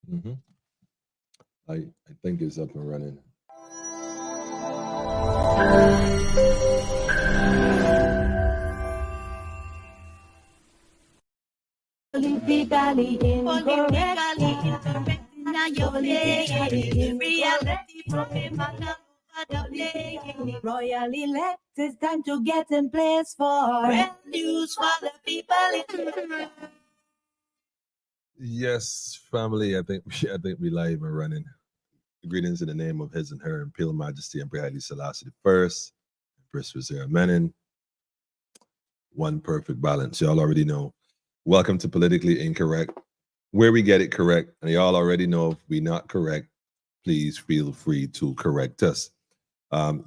hmm I think it's up and running. Politically incorrect. Now you're playing reality from a man of royal elect. It's time to get in place for news for the people. Yes, family. I think we live and running. Greetings in the name of His and Her Imperial Majesty Emperor Haile Selassie the First, Empress Wazira Menin. One perfect balance. Y'all already know. Welcome to Politically Incorrect, where we get it correct. And y'all already know if we not correct, please feel free to correct us.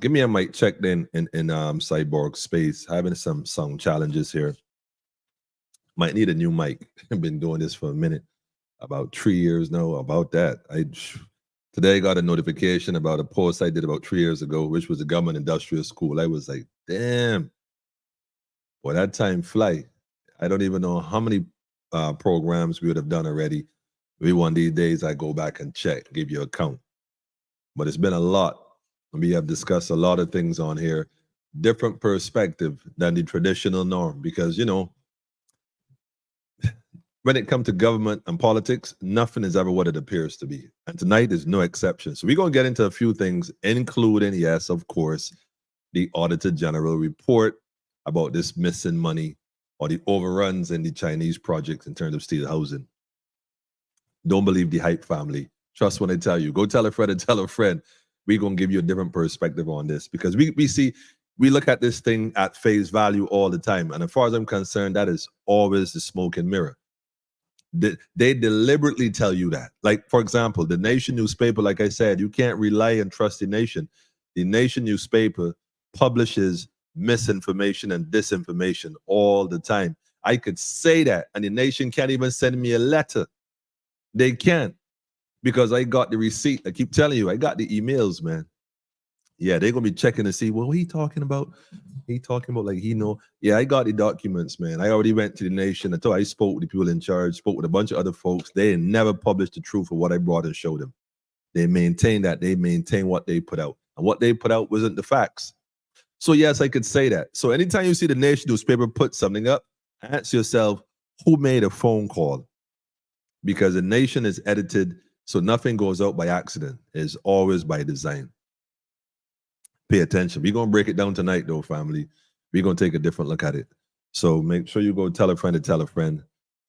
Give me a mic check in Cyborg space. Having some sound challenges here. Might need a new mic. I've been doing this for a minute, about 3 years now. About that, today I got a notification about a post I did about 3 years ago, which was a government industrial school. I was like, damn, well, that time fly. I don't even know how many programs we would have done already. Maybe one of these days I go back and check, give you a count. But it's been a lot. We have discussed a lot of things on here, different perspective than the traditional norm, because, when it comes to government and politics, nothing is ever what it appears to be. And tonight is no exception. So we're going to get into a few things, including, yes, of course, the Auditor General report about this missing money or the overruns in the Chinese projects in terms of steel housing. Don't believe the hype, family. Trust when I tell you. Go tell a friend and tell a friend. We're going to give you a different perspective on this, because we look at this thing at face value all the time. And as far as I'm concerned, that is always the smoke and mirror. They deliberately tell you that. Like, for example, the Nation newspaper, like I said, you can't rely and trust the Nation. The Nation newspaper publishes misinformation and disinformation all the time. I could say that, and the Nation can't even send me a letter. They can't, because I got the receipt. I keep telling you, I got the emails, man. Yeah, they're gonna be checking to see what he talking about. He talking about like he know. Yeah, I got the documents, man. I already went to the Nation. I spoke with the people in charge, spoke with a bunch of other folks. They never published the truth of what I brought and showed them. They maintain that. They maintain what they put out. And what they put out wasn't the facts. So yes, I could say that. So anytime you see the Nation newspaper put something up, ask yourself, who made a phone call? Because the Nation is edited, so nothing goes out by accident. It's always by design. Pay attention. We're going to break it down tonight, though, family. We're going to take a different look at it. So make sure you go tell a friend to tell a friend.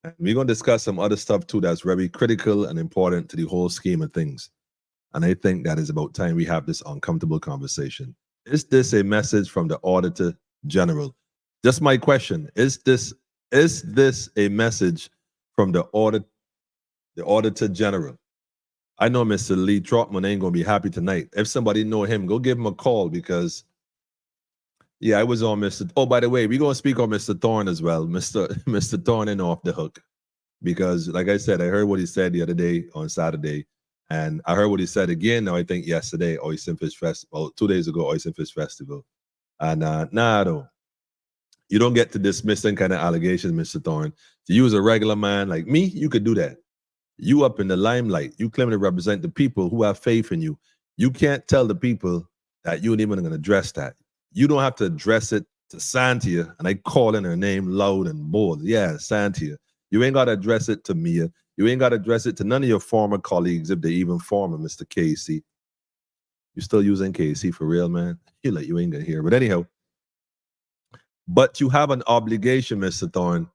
And we're going to discuss some other stuff, too, that's very critical and important to the whole scheme of things. And I think that is about time we have this uncomfortable conversation. Is this a message from the Auditor General? Just my question. Is this a message from the Auditor General? I know Mr. Lee Trotman ain't gonna be happy tonight. If somebody know him, go give him a call, because yeah, I was on Mr. Oh, by the way, we're gonna speak on Mr. Thorne as well. Mr. Thorne ain't off the hook, because like I said, I heard what he said the other day on Saturday, and I heard what he said again now, I think yesterday, Oyster Fish Festival, 2 days ago, Oyster Fish Festival. And though. You don't get to dismiss any kind of allegations, Mr. Thorne. To you as a regular man like me, you could do that. You up in the limelight. You claim to represent the people who have faith in you. You can't tell the people that you ain't even going to address that. You don't have to address it to Santia, and I call in her name loud and bold. Yeah, Santia. You ain't got to address it to Mia. You ain't got to address it to none of your former colleagues, if they even former, Mr. Casey. You still using Casey for real, man? You ain't gonna hear. But anyhow, but you have an obligation, Mr. Thorne,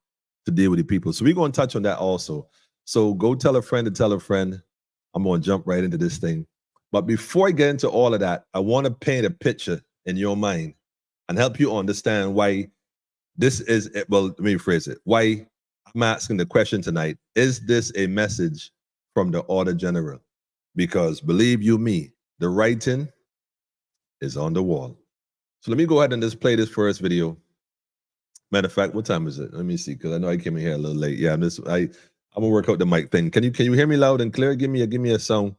to deal with the people. So we're going to touch on that also. So go tell a friend to tell a friend. I'm going to jump right into this thing. But before I get into all of that, I want to paint a picture in your mind and help you understand why this is, well, let me rephrase it. Why I'm asking the question tonight, is this a message from the Auditor General? Because believe you me, the writing is on the wall. So let me go ahead and just play this first video. Matter of fact, what time is it? Let me see, because I know I came in here a little late. Yeah, I'm gonna work out the mic thing. Can you hear me loud and clear? Give me a sound.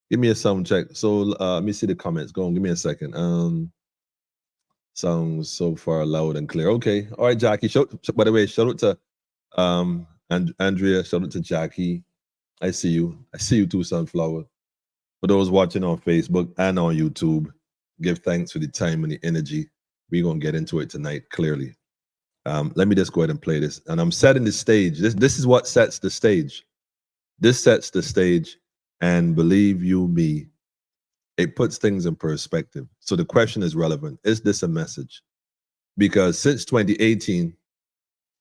Give me a sound check. So let me see the comments. Go on, give me a second. Sounds so far loud and clear. Okay. All right, Jackie. By the way, shout out to Andrea, shout out to Jackie. I see you. I see you too, Sunflower. For those watching on Facebook and on YouTube, give thanks for the time and the energy. We're going to get into it tonight, clearly. Let me just go ahead and play this. And I'm setting the stage. This is what sets the stage. This sets the stage. And believe you me, it puts things in perspective. So the question is relevant. Is this a message? Because since 2018,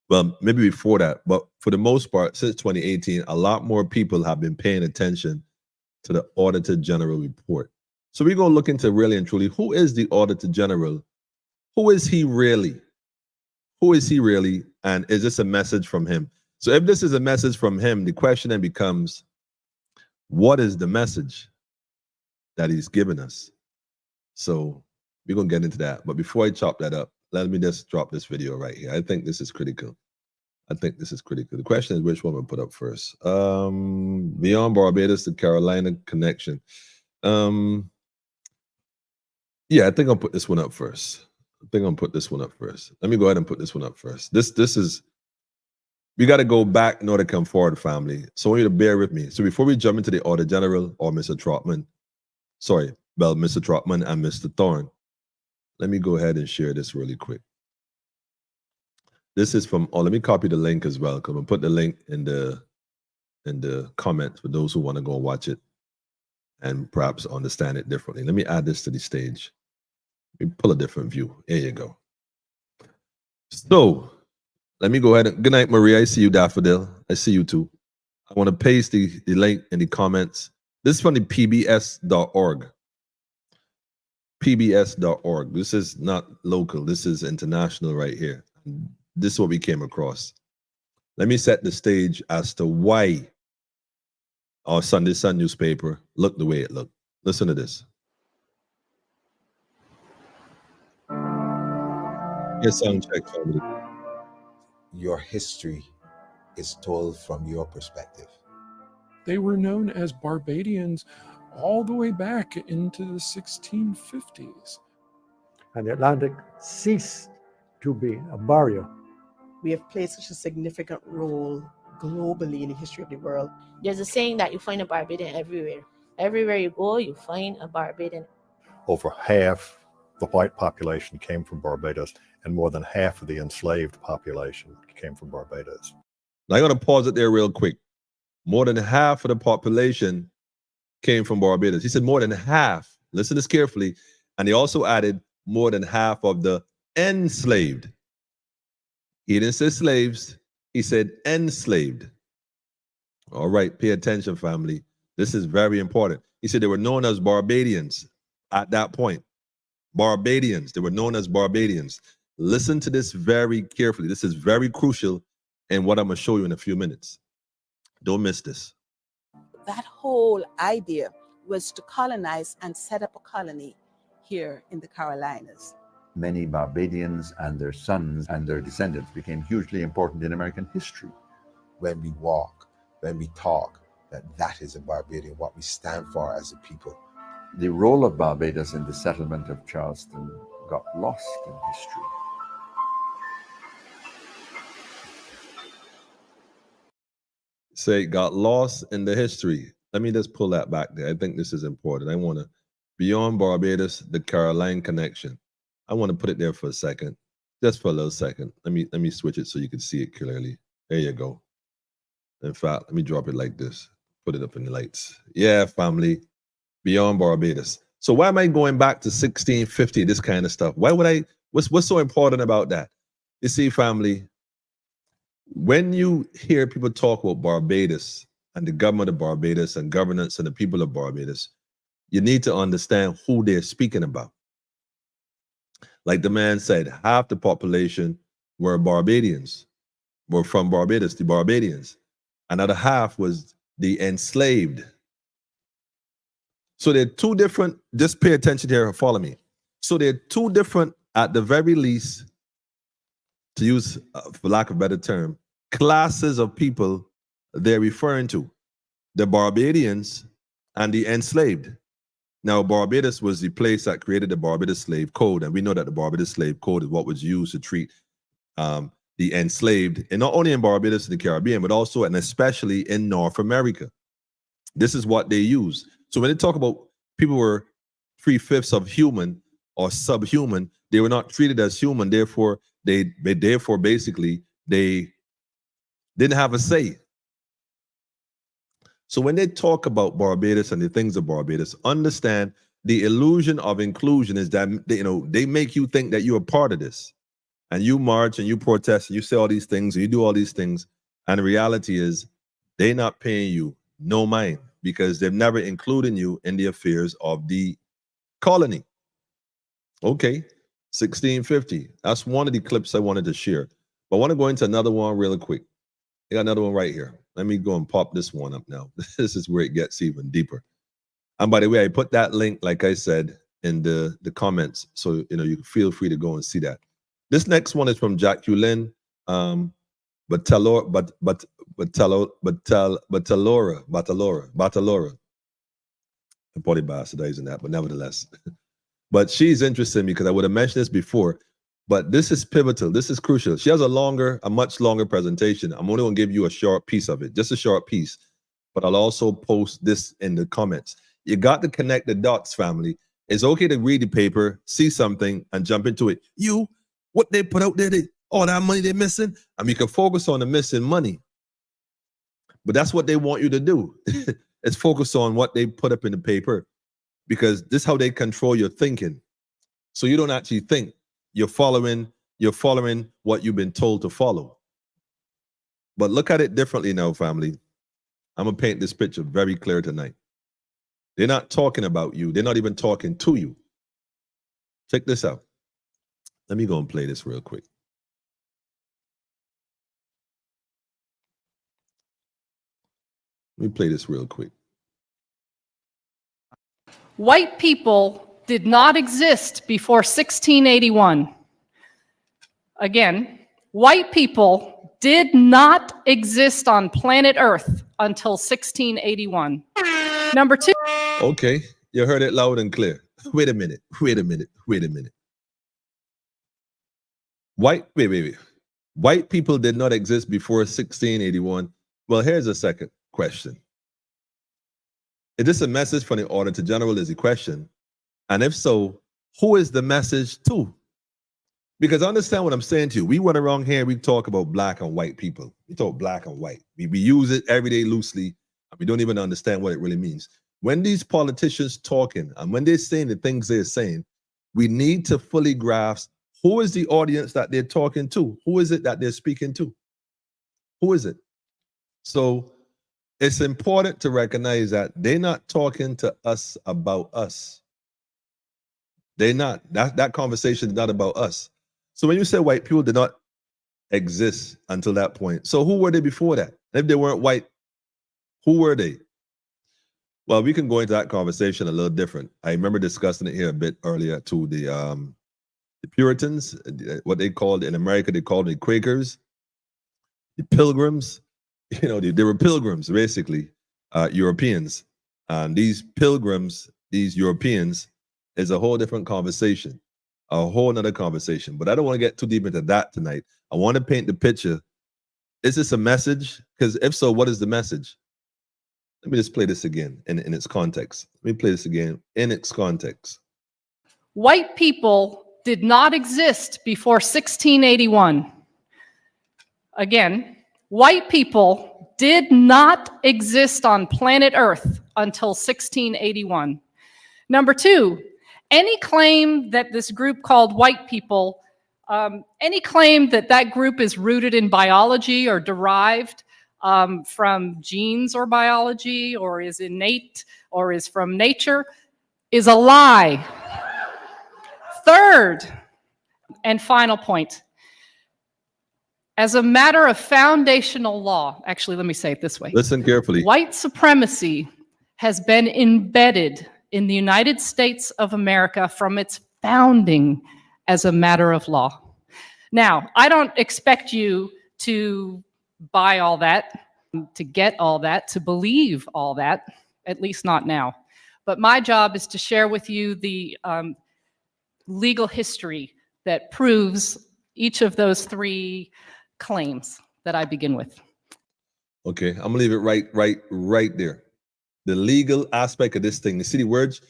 well, maybe before that, but for the most part, since 2018, a lot more people have been paying attention to the Auditor General report. So we're going to look into really and truly, who is the Auditor General? Who is he really? Who is he really? And is this a message from him? So if this is a message from him, the question then becomes, what is the message that he's given us? So we're going to get into that. But before I chop that up, let me just drop this video right here. I think this is critical. The question is, which one we'll put up first? Beyond Barbados, the Carolina connection. Yeah, I think I'll put this one up first. Let me go ahead and put this one up first. This is, we got to go back in order to come forward, family. So I want you to bear with me. So before we jump into the Auditor General or Mr. Trotman, Mr. Trotman and Mr. Thorne, let me go ahead and share this really quick. This is from, let me copy the link as well, because I'm gonna put the link in the comments for those who want to go and watch it and perhaps understand it differently. Let me add this to the stage. Let me pull a different view. There you go. So let me go ahead and, good night, Maria. I see you, Daffodil. I see you too. I want to paste the link in the comments. This is from the pbs.org. pbs.org. This is not local. This is international right here. This is what we came across. Let me set the stage as to why our Sunday Sun newspaper looked the way it looked. Listen to this. Yes, sound check, family. Your history is told from your perspective. They were known as Barbadians all the way back into the 1650s. And the Atlantic ceased to be a barrier. We have played such a significant role globally in the history of the world. There's a saying that you find a Barbadian everywhere. Everywhere you go, you find a Barbadian. Over half the white population came from Barbados, and more than half of the enslaved population came from Barbados. Now I'm going to pause it there real quick. More than half of the population came from Barbados. He said more than half. Listen to this carefully. And he also added more than half of the enslaved. He didn't say slaves. He said enslaved. All right, pay attention, family. This is very important. He said they were known as Barbadians at that point. Barbadians. They were known as Barbadians. Listen to this very carefully. This is very crucial in what I'm going to show you in a few minutes. Don't miss this. That whole idea was to colonize and set up a colony here in the Carolinas. Many Barbadians and their sons and their descendants became hugely important in American history. When we walk, when we talk, that is a Barbadian, what we stand for as a people. The role of Barbados in the settlement of Charleston got lost in history. Say got lost in the history. Let me just pull that back there. I think this is important. I want to, beyond Barbados, the Carolina connection. I want to put it there for a second, just for a little second. Let me switch it so you can see it clearly. There you go. In fact, let me drop it like this. Put it up in the lights. Yeah, family, beyond Barbados. So why am I going back to 1650, this kind of stuff? Why would I, what's so important about that? You see, family, when you hear people talk about Barbados and the government of Barbados and governance and the people of Barbados, you need to understand who they're speaking about. Like the man said, half the population were Barbadians, were from Barbados, the Barbadians. Another half was the enslaved. So they're two different, just pay attention here, follow me. So they're two different, at the very least, to use, for lack of a better term, classes of people they're referring to. The Barbadians and the enslaved. Now, Barbados was the place that created the Barbados Slave Code, and we know that the Barbados Slave Code is what was used to treat the enslaved, and not only in Barbados and the Caribbean, but also and especially in North America. This is what they use. So when they talk about people were 3/5 of human or subhuman, they were not treated as human. Therefore, they basically they didn't have a say. So when they talk about Barbados and the things of Barbados, understand the illusion of inclusion is that they make you think that you're a part of this, and you march and you protest and you say all these things and you do all these things, and the reality is they're not paying you no mind because they've never included you in the affairs of the colony. Okay, 1650. That's one of the clips I wanted to share. But I want to go into another one really quick. I got another one right here. Let me go and pop this one up now. This is where it gets even deeper. And by the way, I put that link, like I said, in the comments, so you can feel free to go and see that. This next one is from Jacqueline Batalora. I'm probably bastardizing that, but nevertheless. But she's interesting because I would have mentioned this before, but this is pivotal. This is crucial. She has a much longer presentation. I'm only going to give you a short piece of it, just a short piece, but I'll also post this in the comments. You got to connect the dots, family. It's okay to read the paper, see something, and jump into it. What they put out there, all that money they're missing, I mean, you can focus on the missing money, but that's what they want you to do. It's focus on what they put up in the paper, because this is how they control your thinking. So you don't actually think. You're following what you've been told to follow. But look at it differently now, family. I'm going to paint this picture very clear tonight. They're not talking about you. They're not even talking to you. Check this out. Let me go and play this real quick. Let me play this real quick. White people did not exist before 1681. Again, white people did not exist on planet Earth until 1681. Number two. Okay, you heard it loud and clear. Wait a minute. White people did not exist before 1681. Well, here's a second question. Is this a message from the Auditor General is the question? And if so, who is the message to? Because understand what I'm saying to you. We run around here, we talk about black and white people. We talk black and white. We use it every day loosely, and we don't even understand what it really means. When these politicians talking, and when they're saying the things they're saying, we need to fully grasp who is the audience that they're talking to? Who is it that they're speaking to? Who is it? So it's important to recognize that they're not talking to us about us. They're not. That conversation is not about us. So when you say white people did not exist until that point, so who were they before that? If they weren't white, who were they? Well, we can go into that conversation a little different. I remember discussing it here a bit earlier to the Puritans, what they called in America, they called the Quakers, the Pilgrims. They were pilgrims, basically, Europeans. And these pilgrims, these Europeans, is a whole different conversation, a whole nother conversation. But I don't want to get too deep into that tonight. I want to paint the picture. Is this a message? Because if so, what is the message? Let me just play this again in its context. Let me play this again in its context. White people did not exist before 1681. Again, white people did not exist on planet Earth until 1681. Number two, any claim that this group called white people, any claim that that group is rooted in biology or derived from genes or biology or is innate or is from nature is a lie. Third and final point. As a matter of foundational law, actually, let me say it this way. Listen carefully. White supremacy has been embedded in the United States of America from its founding as a matter of law. Now, I don't expect you to buy all that, to get all that, to believe all that, at least not now. But my job is to share with you the legal history that proves each of those three claims that I begin with. Okay, I'm gonna leave it right there. the legal aspect of this thing. You see the words?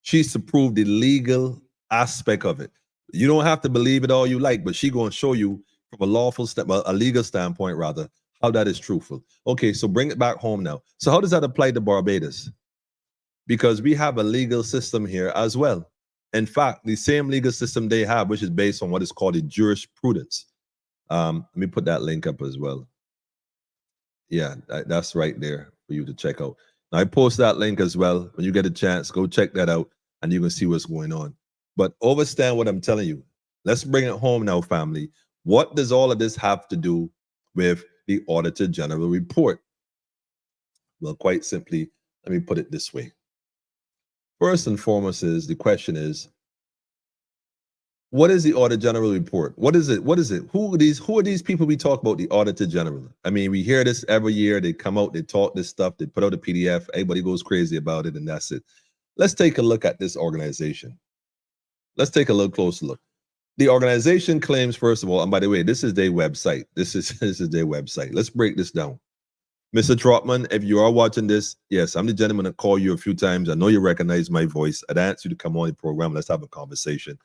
She's to prove the legal aspect of it. You don't have to believe it all you like, but she's going to show you from a lawful step, a legal standpoint rather, how that is truthful. Okay, so bring it back home now. So how does that apply to Barbados? Because we have a legal system here as well. In fact, the same legal system they have, which is based on what is called the jurisprudence. Let me put that link up as well. Yeah, that's right there for you to check out. Now, I post that link as well. When you get a chance, go check that out and you can see what's going on. But understand what I'm telling you. Let's bring it home now, family. What does all of this have to do with the Auditor General report? Well, quite simply, let me put it this way. First and foremost is the question is, what is the Auditor General report? What is it? What is it? Who are these people we talk about, the Auditor General? I mean, we hear this every year. They come out, they talk this stuff, they put out a PDF, everybody goes crazy about it, and that's it. Let's take a look at this organization. Let's take a little closer look. The organization claims, first of all, and by the way, this is their website. This is their website. Let's break this down. Mr. Trotman, if you are watching this, yes, I'm the gentleman that called you a few times. I know you recognize my voice. I'd ask you to come on the program. Let's have a conversation.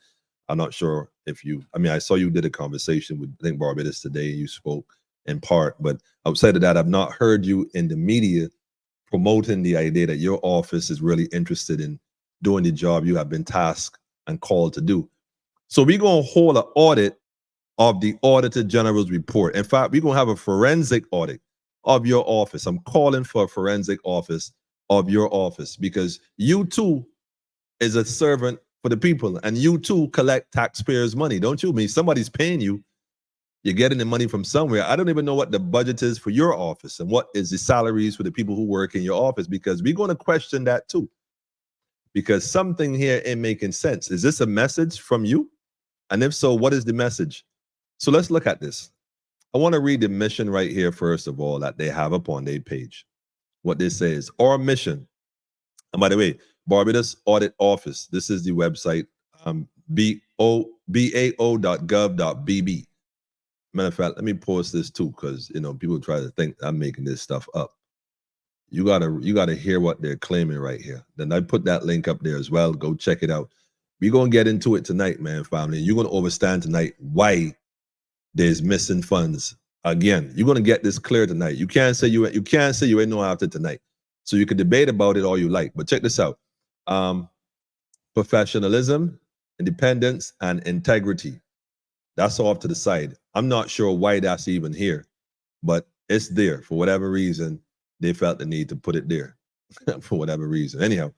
I'm not sure if I saw you did a conversation with, I think, Barbados today. You spoke in part, but outside of that, I've not heard you in the media promoting the idea that your office is really interested in doing the job you have been tasked and called to do. So we're going to hold an audit of the Auditor General's report. In fact, we're going to have a forensic audit of your office. I'm calling for a forensic office of your office because you too is a servant for the people and you too collect taxpayers' money, don't you? I mean, somebody's paying you. You're getting the money from somewhere. I don't even know what the budget is for your office and what is the salaries for the people who work in your office, because we're going to question that too. Because something here ain't making sense. Is this a message from you? And if so, what is the message? So let's look at this. I want to read the mission right here, first of all, that they have up on their page. What they say is, our mission, and by the way, Barbados Audit Office, this is the website, bao.gov.bb. Matter of fact, let me post this too, because people try to think I'm making this stuff up. You gotta hear what they're claiming right here. Then I put that link up there as well. Go check it out. We're gonna get into it tonight, man, family. You're gonna understand tonight why there's missing funds. Again, you're gonna get this clear tonight. You can't say you ain't know after tonight. So you can debate about it all you like, but check this out. Professionalism, independence, and integrity. That's off to the side. I'm not sure why that's even here, but it's there for whatever reason. They felt the need to put it there for whatever reason. Anyhow,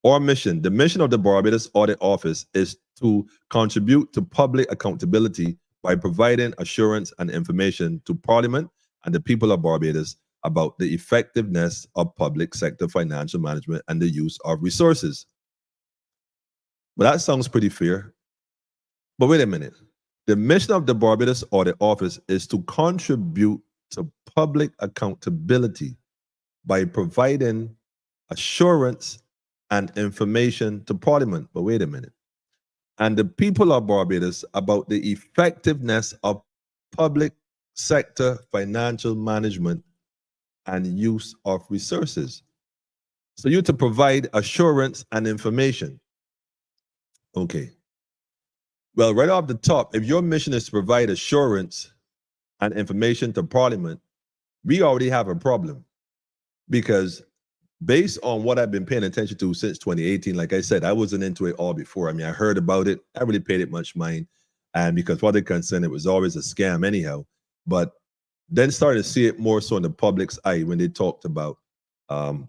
our mission, the mission of the Barbados Audit Office is to contribute to public accountability by providing assurance and information to Parliament and the people of Barbados about the effectiveness of public sector financial management and the use of resources. But that sounds pretty fair. But wait a minute. The mission of the Barbados Audit Office is to contribute to public accountability by providing assurance and information to Parliament. But wait a minute. And the people of Barbados about the effectiveness of public sector financial management and use of resources. So you're to provide assurance and information. Okay. Well, right off the top, if your mission is to provide assurance and information to Parliament, we already have a problem. Because based on what I've been paying attention to since 2018, like I said, I wasn't into it all before. I mean, I heard about it. I really paid it much mind. And because what they're concerned, it was always a scam anyhow. But then started to see it more so in the public's eye when they talked about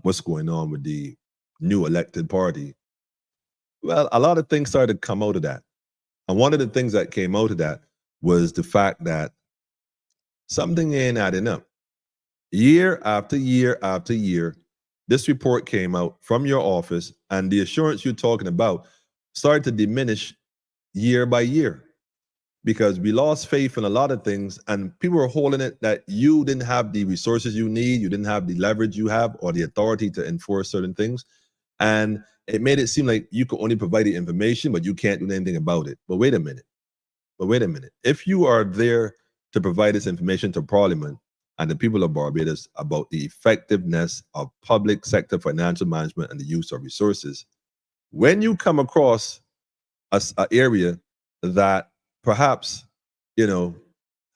what's going on with the new elected party. Well, a lot of things started to come out of that. And one of the things that came out of that was the fact that something ain't adding up. Year after year after year, this report came out from your office, and the assurance you're talking about started to diminish year by year because we lost faith in a lot of things, and people were holding it that you didn't have the resources you need, you didn't have the leverage you have or the authority to enforce certain things. And it made it seem like you could only provide the information, but you can't do anything about it. But wait a minute. If you are there to provide this information to Parliament, and the people of Barbados about the effectiveness of public sector financial management and the use of resources. When you come across an area that perhaps,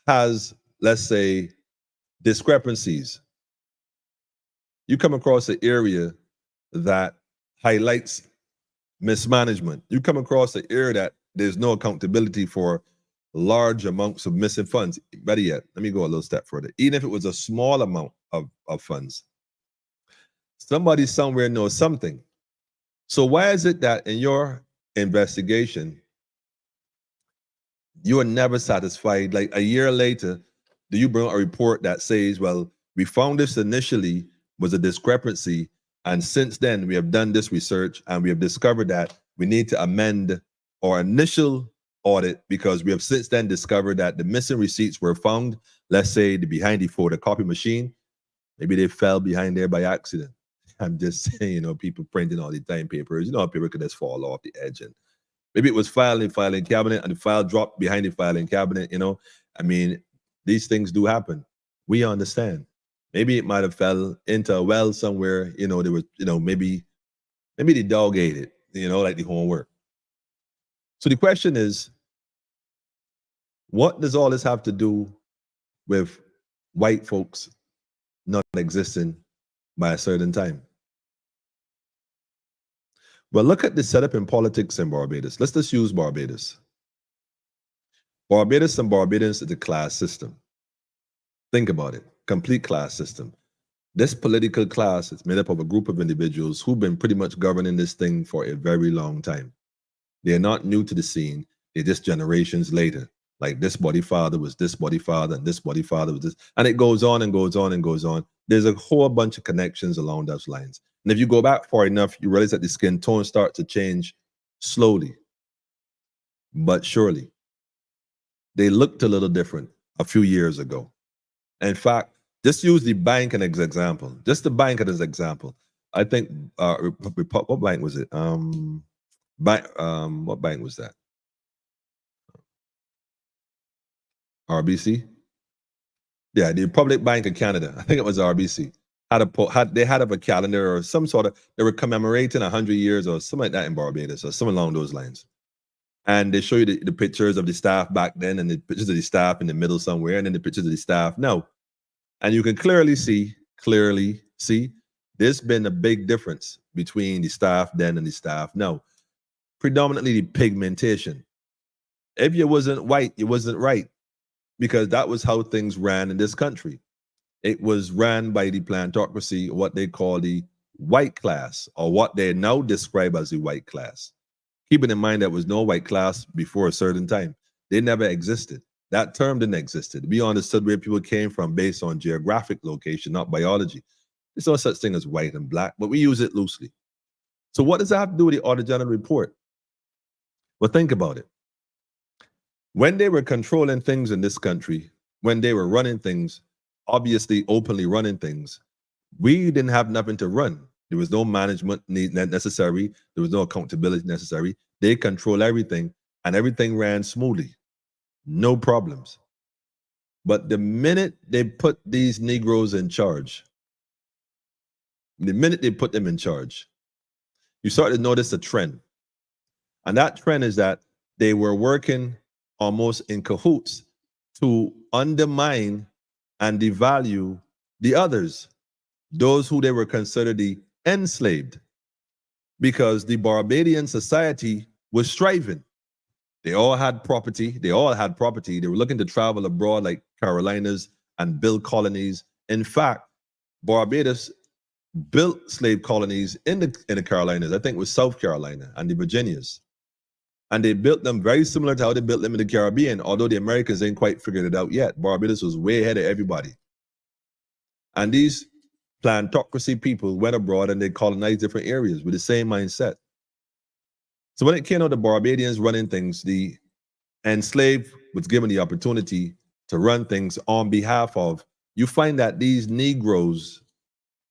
has, let's say, discrepancies, you come across an area that highlights mismanagement, you come across an area that there's no accountability for large amounts of missing funds. Better yet, let me go a little step further. Even if it was a small amount of funds, somebody somewhere knows something. So why is it that in your investigation, you are never satisfied? Like a year later, do you bring a report that says, well, we found this initially was a discrepancy, and since then we have done this research and we have discovered that we need to amend our initial audit because we have since then discovered that the missing receipts were found, let's say behind the photocopy machine. Maybe they fell behind there by accident. I'm just saying, people printing all the time papers, paper could just fall off the edge, and maybe it was filed in filing cabinet and the file dropped behind the filing cabinet. I mean, these things do happen. We understand. Maybe it might have fell into a well somewhere. There was, maybe the dog ate it, like the homework. So the question is, what does all this have to do with white folks not existing by a certain time? Well, look at the setup in politics in Barbados. Let's just use Barbados. Barbados and Barbadians is a class system. Think about it, complete class system. This political class is made up of a group of individuals who've been pretty much governing this thing for a very long time. They're not new to the scene. They're just generations later. Like this body father was this body father, and this body father was this. And it goes on and goes on and goes on. There's a whole bunch of connections along those lines. And if you go back far enough, you realize that the skin tone starts to change slowly, but surely. They looked a little different a few years ago. In fact, just use the bank as an example. Just the bank as an example. I think, what bank was it? What bank was that? RBC? Yeah, the Republic Bank of Canada. I think it was RBC. They had a calendar or some sort of, they were commemorating 100 years or something like that in Barbados or something along those lines. And they show you the pictures of the staff back then and the pictures of the staff in the middle somewhere and then the pictures of the staff now. And you can clearly see, there's been a big difference between the staff then and the staff now. Predominantly the pigmentation. If you wasn't white, you wasn't right, because that was how things ran in this country. It was ran by the plantocracy, what they call the white class, or what they now describe as the white class. Keeping in mind there was no white class before a certain time. They never existed. That term didn't exist. We understood where people came from based on geographic location, not biology. There's no such thing as white and black, but we use it loosely. So what does that have to do with the Auditor General report? Well, think about it. When they were controlling things in this country, when they were running things, obviously openly running things, we didn't have nothing to run. There was no management necessary. There was no accountability necessary. They control everything, and everything ran smoothly. No problems. But the minute they put these Negroes in charge, the minute they put them in charge, you start to notice a trend. And that trend is that they were working almost in cahoots to undermine and devalue the others, those who they were considered the enslaved, because the Barbadian society was striving. They all had property. They were looking to travel abroad like Carolinas and build colonies. In fact, Barbados built slave colonies in the Carolinas. I think it was South Carolina and the Virginias. And they built them very similar to how they built them in the Caribbean, although the Americans ain't quite figured it out yet. Barbados was way ahead of everybody. And these plantocracy people went abroad and they colonized different areas with the same mindset. So when it came out the Barbadians running things, the enslaved was given the opportunity to run things on behalf of, you find that these Negroes,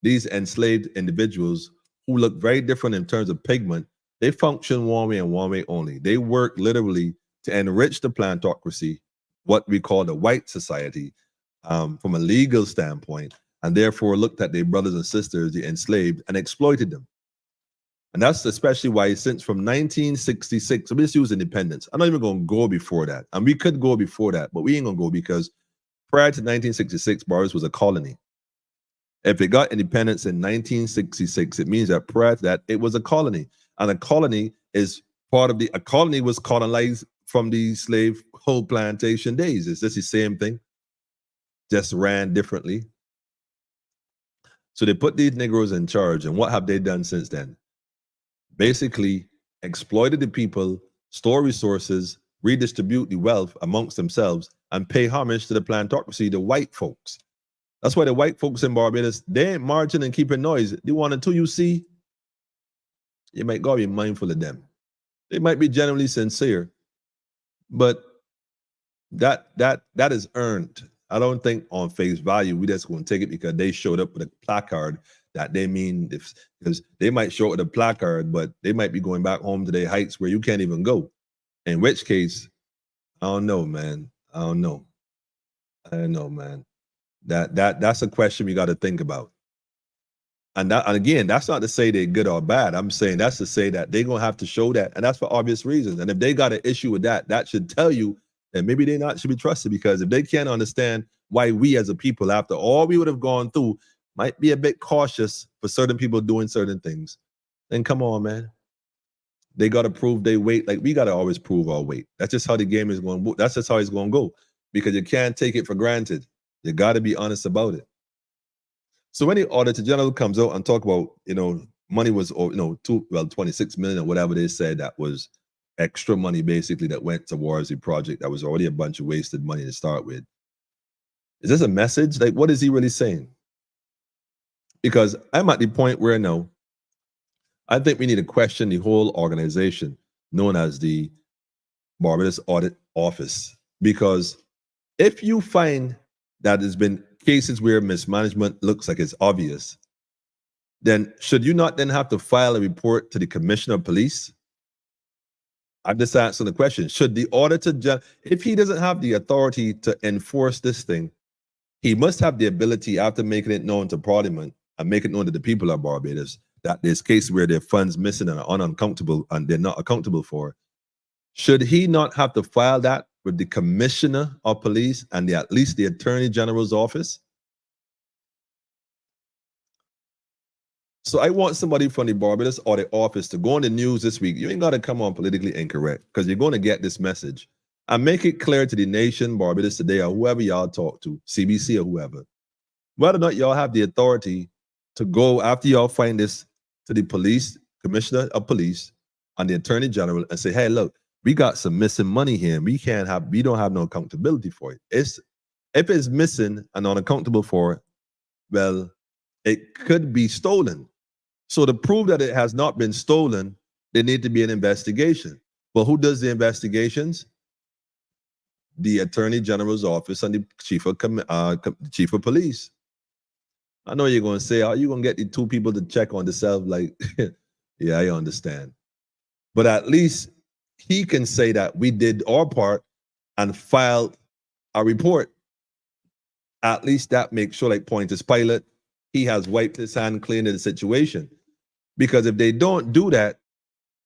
these enslaved individuals who look very different in terms of pigment, they function one way and one way only. They work literally to enrich the plantocracy, what we call the white society, from a legal standpoint, and therefore looked at their brothers and sisters, the enslaved, and exploited them. And that's especially why since from 1966, so let's use independence. I'm not even going to go before that. And we could go before that, but we ain't going to go because prior to 1966, Barbados was a colony. If it got independence in 1966, it means that prior to that, it was a colony. And a colony is part of a colony was colonized from the slave whole plantation days. It's just the same thing, just ran differently. So they put these Negroes in charge. And what have they done since then? Basically exploited the people, store resources, redistribute the wealth amongst themselves, and pay homage to the plantocracy, the white folks. That's why the white folks in Barbados, they ain't marching and keeping noise. They want until you see, you might gotta be mindful of them. They might be genuinely sincere, but that is earned. I don't think on face value we just gonna take it because they showed up with a placard that they mean, because they might show up with a placard, but they might be going back home to their heights where you can't even go. In which case, I don't know, man. I don't know, man. That's a question we got to think about. And again, that's not to say they're good or bad. I'm saying that's to say that they're gonna have to show that, and that's for obvious reasons. And if they got an issue with that, that should tell you that maybe they not should be trusted, because if they can't understand why we as a people, after all we would have gone through, might be a bit cautious for certain people doing certain things, then come on, man. They got to prove their weight. Like, we got to always prove our weight. That's just how the game is going. That's just how it's going to go, because you can't take it for granted. You got to be honest about it. So when the Auditor General comes out and talk about, money was, 26 million or whatever they said, that was extra money basically that went towards the project that was already a bunch of wasted money to start with. Is this a message? Like, what is he really saying? Because I'm at the point where now I think we need to question the whole organization known as the Barbados Audit Office. Because if you find that there's been cases where mismanagement looks like it's obvious, then should you not then have to file a report to the Commissioner of Police? I'm just answering the question. Should the Auditor General, if he doesn't have the authority to enforce this thing, he must have the ability, after making it known to Parliament and make it known to the people of Barbados, that there's cases where their funds missing and are unaccountable and they're not accountable for. Should he not have to file that with the Commissioner of Police and at least the Attorney General's office? So I want somebody from the Barbados Audit Office to go on the news this week. You ain't got to come on politically incorrect, because you're going to get this message. And make it clear to the nation, Barbados Today, or whoever y'all talk to, CBC or whoever, whether or not y'all have the authority to go after y'all find this to the police, Commissioner of Police, and the Attorney General, and say, hey, look, we got some missing money here, and we don't have no accountability for it. If it's missing and unaccountable for it, well, it could be stolen. So to prove that it has not been stolen, there need to be an investigation. Well, who does the investigations? The Attorney General's office and the Chief of Police. I know you're going to say, are you going to get the two people to check on themselves? Like, yeah, I understand. But at least he can say that we did our part and filed a report. At least that makes sure, like Pontius Pilate, he has wiped his hand clean of the situation. Because if they don't do that,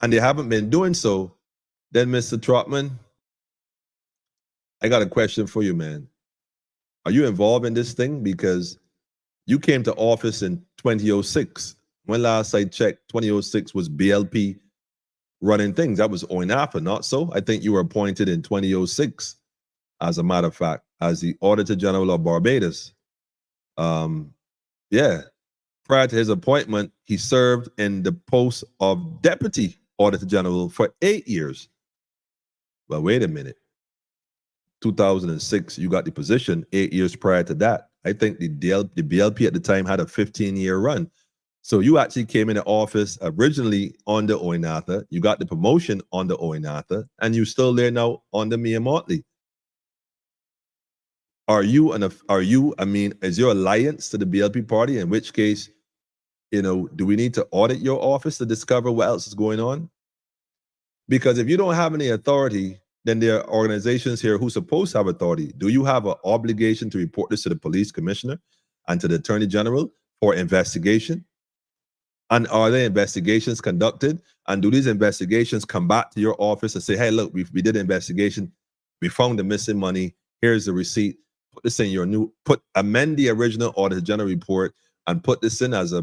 and they haven't been doing so, then Mr. Trotman, I got a question for you, man. Are you involved in this thing? Because you came to office in 2006. When last I checked, 2006 was BLP running things. That was OINAPA, not so? I think you were appointed in 2006, as a matter of fact, as the Auditor General of Barbados. Yeah. Prior to his appointment, he served in the post of Deputy Auditor General for 8 years. Well, wait a minute. 2006, you got the position. 8 years prior to that, I think the BLP at the time had a 15-year run. So you actually came into office originally under OINATHA. You got the promotion under OINATHA, and you're still there now under Mia Motley. Is your alliance to the BLP party? In which case, do we need to audit your office to discover what else is going on? Because if you don't have any authority then there are organizations here who supposed to have authority. Do you have an obligation to report this to the police commissioner and to the attorney general for investigation? And are there investigations conducted? And do these investigations come back to your office and say, hey, look, we did an investigation. We found the missing money. Here's the receipt. Put this in your amend the original Auditor General report and put this in as I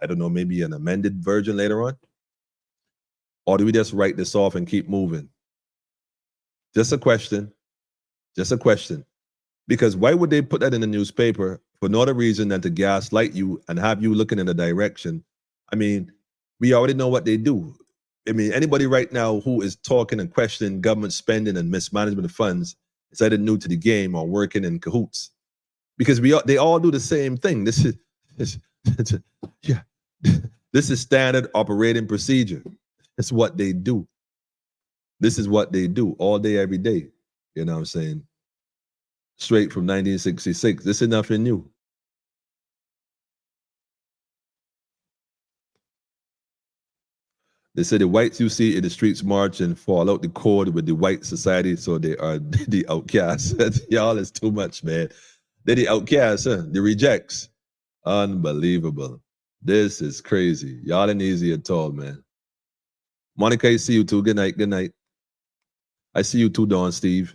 don't know, maybe an amended version later on? Or do we just write this off and keep moving? Just a question. Just a question. Because why would they put that in the newspaper for no other reason than to gaslight you and have you looking in a direction? I mean, we already know what they do. I mean, anybody right now who is talking and questioning government spending and mismanagement of funds is either new to the game or working in cahoots. Because they all do the same thing. This is standard operating procedure. It's what they do. This is what they do all day, every day. You know what I'm saying? Straight from 1966. This is nothing new. They say the whites you see in the streets march and fall out the cord with the white society, so they are the outcasts. Y'all is too much, man. They're the outcasts, huh? The rejects. Unbelievable. This is crazy. Y'all ain't easy at all, man. Monica, I see you too. Good night. Good night. I see you too, Dawn, Steve.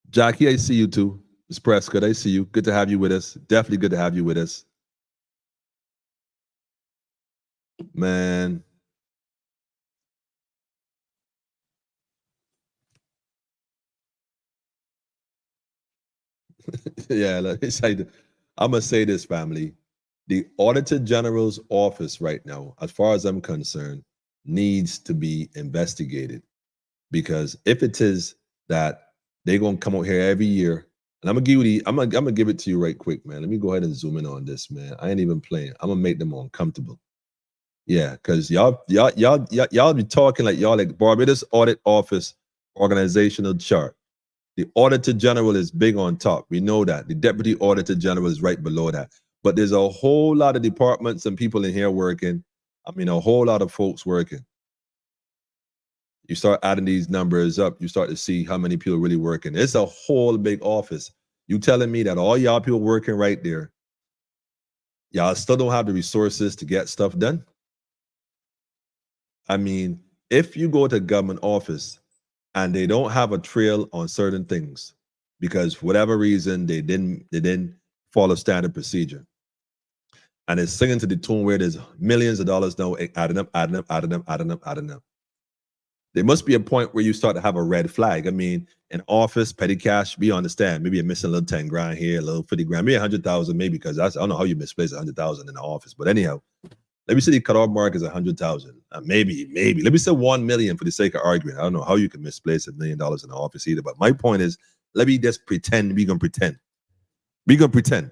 Jackie, I see you too. Ms. Prescott, I see you. Good to have you with us. Definitely good to have you with us. Man. Yeah, I'm going to say this, family. The Auditor General's office right now, as far as I'm concerned, needs to be investigated. Because if it is that they're going to come out here every year, and I'm gonna give it to you right quick, man. Let me go ahead and zoom in on this, man. I ain't even playing. I'm gonna make them uncomfortable. Yeah, because y'all be talking like y'all like Barbados Audit Office organizational chart. The Auditor General is big on top. We know that. The Deputy Auditor General is right below that. But there's a whole lot of departments and people in here working. I mean, a whole lot of folks working. You start adding these numbers up, you start to see how many people really working. It's a whole big office. You telling me that all y'all people working right there, y'all still don't have the resources to get stuff done? I mean, if you go to a government office and they don't have a trail on certain things because for whatever reason they didn't follow standard procedure, and it's singing to the tune where there's millions of dollars now adding up. There must be a point where you start to have a red flag. I mean, in office, petty cash, we understand. Maybe you're missing a little 10 grand here, a little 50 grand, maybe 100,000, maybe, because I don't know how you misplace 100,000 in the office. But anyhow, let me say the cutoff mark is 100,000. Maybe. Let me say 1 million for the sake of argument. I don't know how you can misplace $1 million in the office either. But my point is, let me just pretend we're going to pretend. We're going to pretend.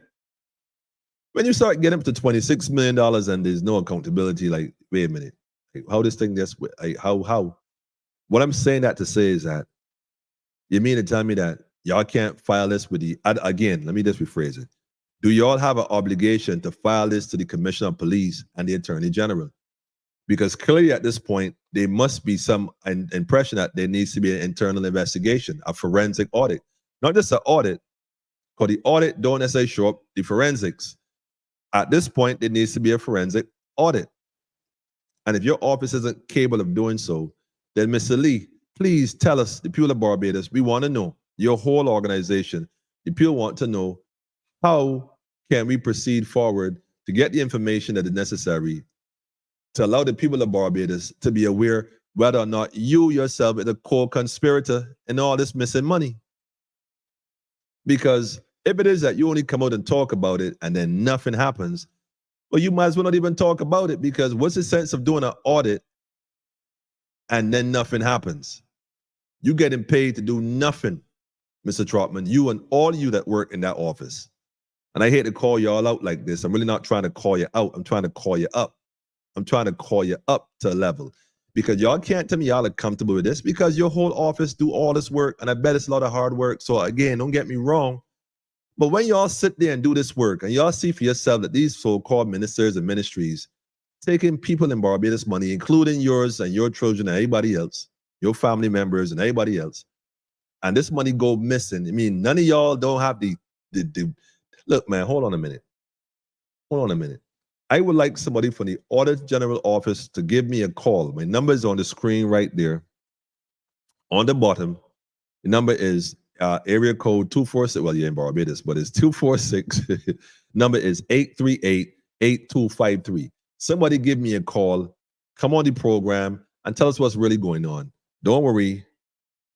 When you start getting up to $26 million and there's no accountability, like, wait a minute, like, how this thing just, like, how? What I'm saying that to say is that you mean to tell me that y'all can't file this with the, again, let me just rephrase it. Do y'all have an obligation to file this to the Commissioner of Police and the Attorney General? Because clearly at this point, there must be some impression that there needs to be an internal investigation, a forensic audit. Not just an audit, because the audit don't necessarily show up the forensics. At this point, there needs to be a forensic audit. And if your office isn't capable of doing so, then Mr. Lee, please tell us, the people of Barbados, we want to know, your whole organization, the people want to know, how can we proceed forward to get the information that is necessary to allow the people of Barbados to be aware whether or not you yourself are the co-conspirator in all this missing money? Because if it is that you only come out and talk about it and then nothing happens, well, you might as well not even talk about it, because what's the sense of doing an audit and then nothing happens? You getting paid to do nothing, Mr. Trotman, you and all you that work in that office. And I hate to call y'all out like this. I'm really not trying to call you out. I'm trying to call you up. I'm trying to call you up to a level, because y'all can't tell me y'all are comfortable with this, because your whole office do all this work, and I bet it's a lot of hard work. So again, don't get me wrong, but when y'all sit there and do this work and y'all see for yourself that these so-called ministers and ministries taking people in Barbados money, including yours and your children and everybody else, your family members and everybody else, and this money go missing. I mean, none of y'all don't have the look, man, hold on a minute. Hold on a minute. I would like somebody from the Auditor General Office to give me a call. My number is on the screen right there. On the bottom, the number is area code 246. Well, you're in Barbados, but it's 246. Number is 838-8253. Somebody give me a call, come on the program, and tell us what's really going on. Don't worry.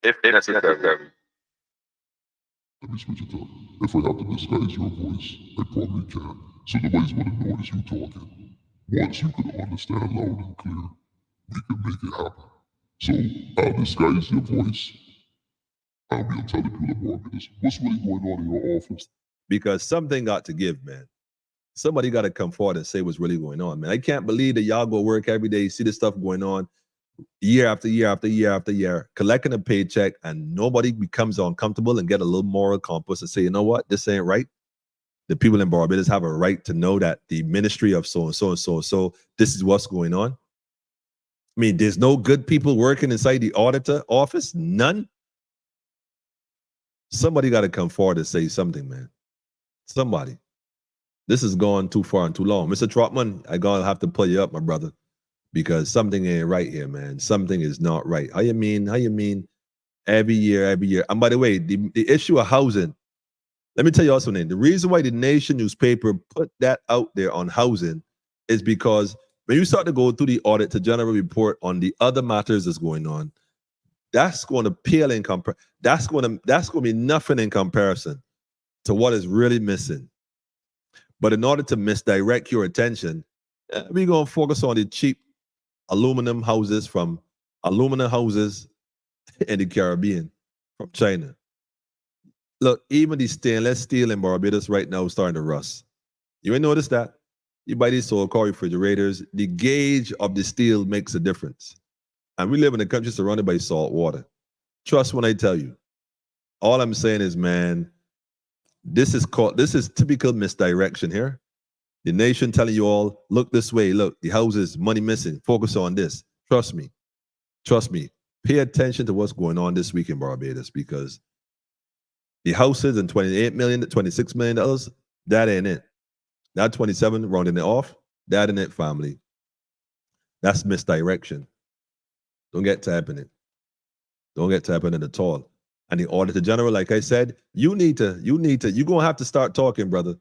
If necessary. Let me switch it up. If I have to disguise your voice, I probably can. So nobody's gonna notice you talking. Once you can understand loud and clear, we can make it happen. So I'll disguise your voice. I'll be able to tell the people about this. What's really going on in your office? Because something got to give, man. Somebody got to come forward and say what's really going on, man. I can't believe that y'all go work every day, see this stuff going on year after year after year after year, collecting a paycheck, and nobody becomes uncomfortable and get a little moral compass and say, you know what, this ain't right. The people in Barbados have a right to know that the ministry of so and so and so and so, this is what's going on. I mean, there's no good people working inside the auditor office, none. Somebody got to come forward and say something, man. Somebody. This has gone too far and too long. Mr. Trotman, I gotta have to pull you up, my brother, because something ain't right here, man. Something is not right. How you mean? Every year. And by the way, the issue of housing, let me tell you all something. The reason why the Nation newspaper put that out there on housing is because when you start to go through the Auditor General report on the other matters that's going on, that's going to pale in comparison. That's going to be nothing in comparison to what is really missing. But in order to misdirect your attention, we're going to focus on the cheap aluminum houses in the Caribbean from China. Look, even the stainless steel in Barbados right now is starting to rust. You ain't noticed that? You buy these so-called refrigerators, the gauge of the steel makes a difference. And we live in a country surrounded by salt water. Trust when I tell you. All I'm saying is, man, this is typical misdirection here. The Nation telling you all, look this way, look, the houses, money missing, focus on this. Trust me. Pay attention to what's going on this week in Barbados, because the houses and $28 million, $26 million, that ain't it. That 27, rounding it off, that ain't it, family. That's misdirection. Don't get tapping it. Don't get tapping it at all. And the Auditor General, like I said, you're going to have to start talking, brother.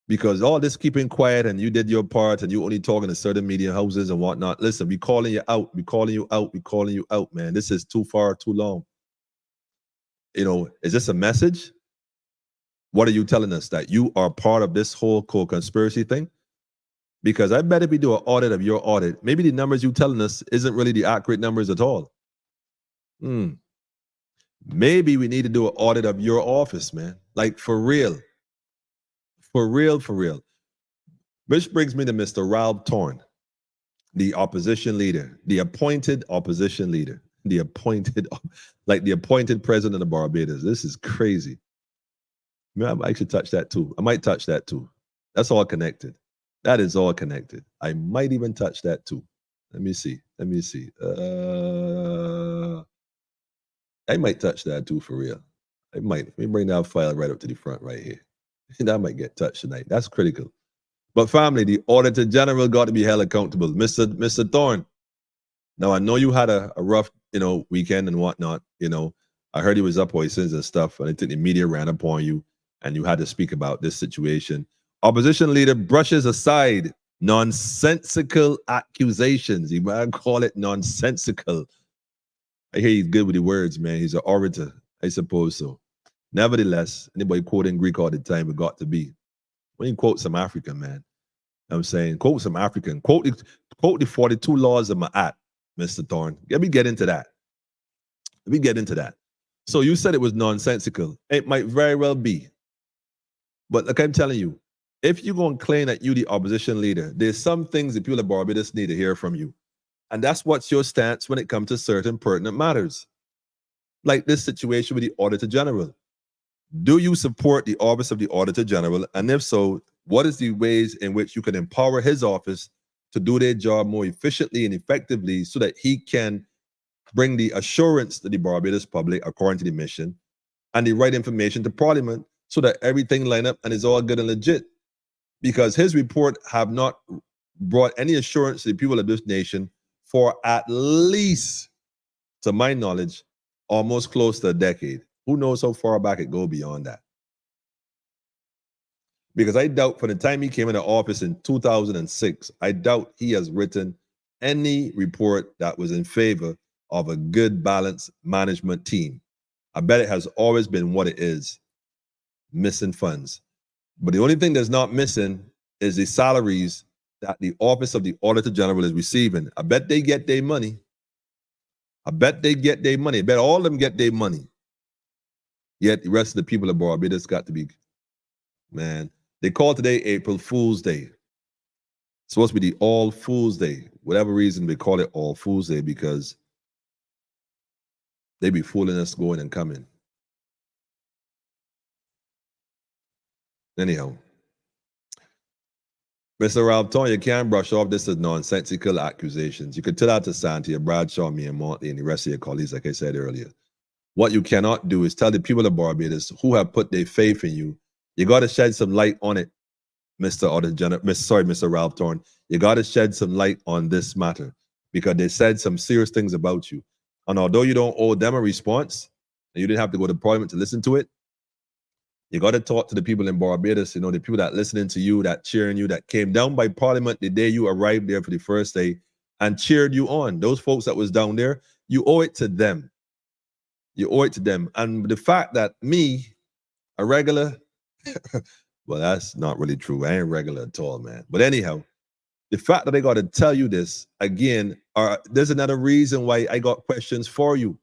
Because all this keeping quiet and you did your part and you only talking to certain media houses and whatnot. Listen, we calling you out, man. This is too far, too long. You know, is this a message? What are you telling us? That you are part of this whole co-conspiracy thing? Because I bet if we do an audit of your audit, maybe the numbers you're telling us isn't really the accurate numbers at all. Maybe we need to do an audit of your office, man. Like for real. For real. Which brings me to Mr. Ralph Torn, the opposition leader, the appointed opposition leader, the appointed president of Barbados. This is crazy. I should touch that too. I might touch that too. That's all connected. That is all connected. I might even touch that too. Let me see. I might touch that too for real. I might. Let me bring that file right up to the front right here. That might get touched tonight. That's critical. But family, the Auditor General got to be held accountable. Mr. Thorne. Now, I know you had a rough, weekend and whatnot. I heard he was up voices and stuff, and I think the media ran upon you, and you had to speak about this situation. Opposition leader brushes aside nonsensical accusations. You might call it nonsensical. I hear he's good with the words, man. He's an orator. I suppose so. Nevertheless, anybody quoting Greek all the time, it got to be. When you quote some African, man, I'm saying quote some African. Quote the 42 laws of Ma'at, Mr. Thorne. Let me get into that. So you said it was nonsensical. It might very well be. But like I'm telling you, if you're going to claim that you're the opposition leader, there's some things the people of Barbados need to hear from you. And that's what's your stance when it comes to certain pertinent matters. Like this situation with the Auditor General. Do you support the office of the Auditor General? And if so, what is the ways in which you can empower his office to do their job more efficiently and effectively so that he can bring the assurance to the Barbados public according to the mission and the right information to Parliament so that everything line up and is all good and legit. Because his report have not brought any assurance to the people of this nation for at least, to my knowledge, almost close to a decade. Who knows how far back it go beyond that? Because I doubt from the time he came into office in 2006, I doubt he has written any report that was in favor of a good, balanced management team. I bet it has always been what it is, missing funds. But the only thing that's not missing is the salaries that the Office of the Auditor General is receiving. I bet they get their money. I bet they get their money. I bet all of them get their money. Yet the rest of the people of Barbados got to be, man, they call today April Fool's Day. It's supposed to be the All Fool's Day. Whatever reason they call it All Fool's Day, because they be fooling us going and coming. Anyhow, Mr. Ralph Tong, you can't brush off this as nonsensical accusations. You could tell that to Santia, Bradshaw, me, and Monty, and the rest of your colleagues, like I said earlier. What you cannot do is tell the people of Barbados who have put their faith in you, you got to shed some light on it, Mr. Ralph Tong. You got to shed some light on this matter because they said some serious things about you. And although you don't owe them a response, and you didn't have to go to Parliament to listen to it, you got to talk to the people in Barbados, you know, the people that listening to you, that cheering you, that came down by Parliament the day you arrived there for the first day and cheered you on. Those folks that was down there, you owe it to them. You owe it to them. And the fact that me, a regular, well, that's not really true. I ain't regular at all, man. But anyhow, the fact that I got to tell you this, again, there's another reason why I got questions for you.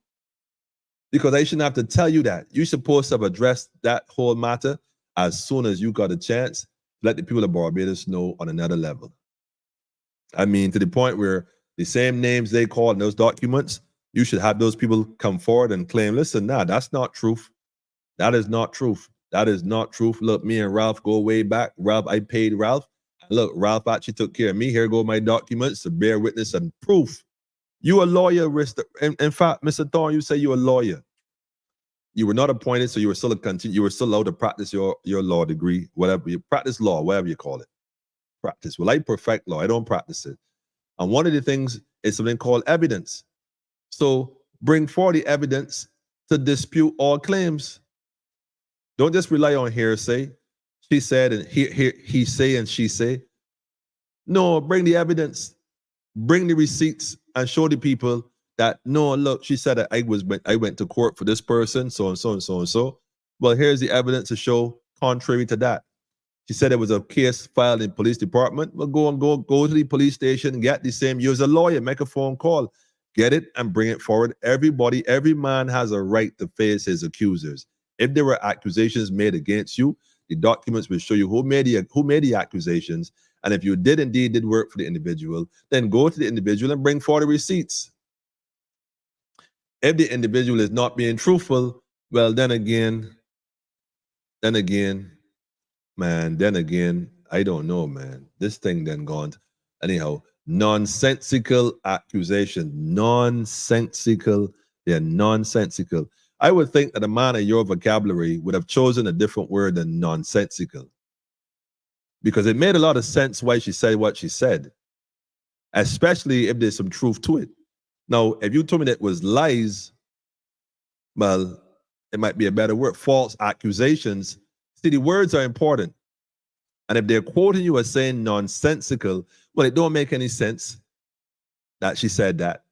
Because I shouldn't have to tell you that. You're supposed to have addressed that whole matter as soon as you got a chance. Let the people of Barbados know on another level. I mean, to the point where the same names they call in those documents, you should have those people come forward and claim, listen, nah, that's not truth. That is not truth. That is not truth. Look, me and Ralph go way back. Ralph, I paid Ralph. Look, Ralph actually took care of me. Here go my documents to bear witness and proof. You a lawyer, in fact, Mr. Thorne, you say you're a lawyer. You were not appointed, so you were still you were still allowed to practice your law degree, whatever you practice law, whatever you call it. Practice. Well, I perfect law. I don't practice it. And one of the things is something called evidence. So bring forward the evidence to dispute all claims. Don't just rely on hearsay. She said, and he say, and she say. No, bring the evidence. Bring the receipts and show the people that, no, look, she said that I went to court for this person, so and so and so and so. Well, here's the evidence to show contrary to that. She said there was a case filed in police department. Well, go to the police station, get the same. You as a lawyer, make a phone call, get it and bring it forward. Everybody, every man has a right to face his accusers. If there were accusations made against you, the documents will show you who made the accusations. And if you did work for the individual, then go to the individual and bring forward the receipts. If the individual is not being truthful, well, then again, I don't know, man. This thing then gone. Anyhow, nonsensical accusation. Nonsensical. They're nonsensical. I would think that a man of your vocabulary would have chosen a different word than nonsensical. Because it made a lot of sense why she said what she said. Especially if there's some truth to it. Now, if you told me that was lies, well, it might be a better word. False accusations. See, the words are important. And if they're quoting you as saying nonsensical, well, it don't make any sense that she said that.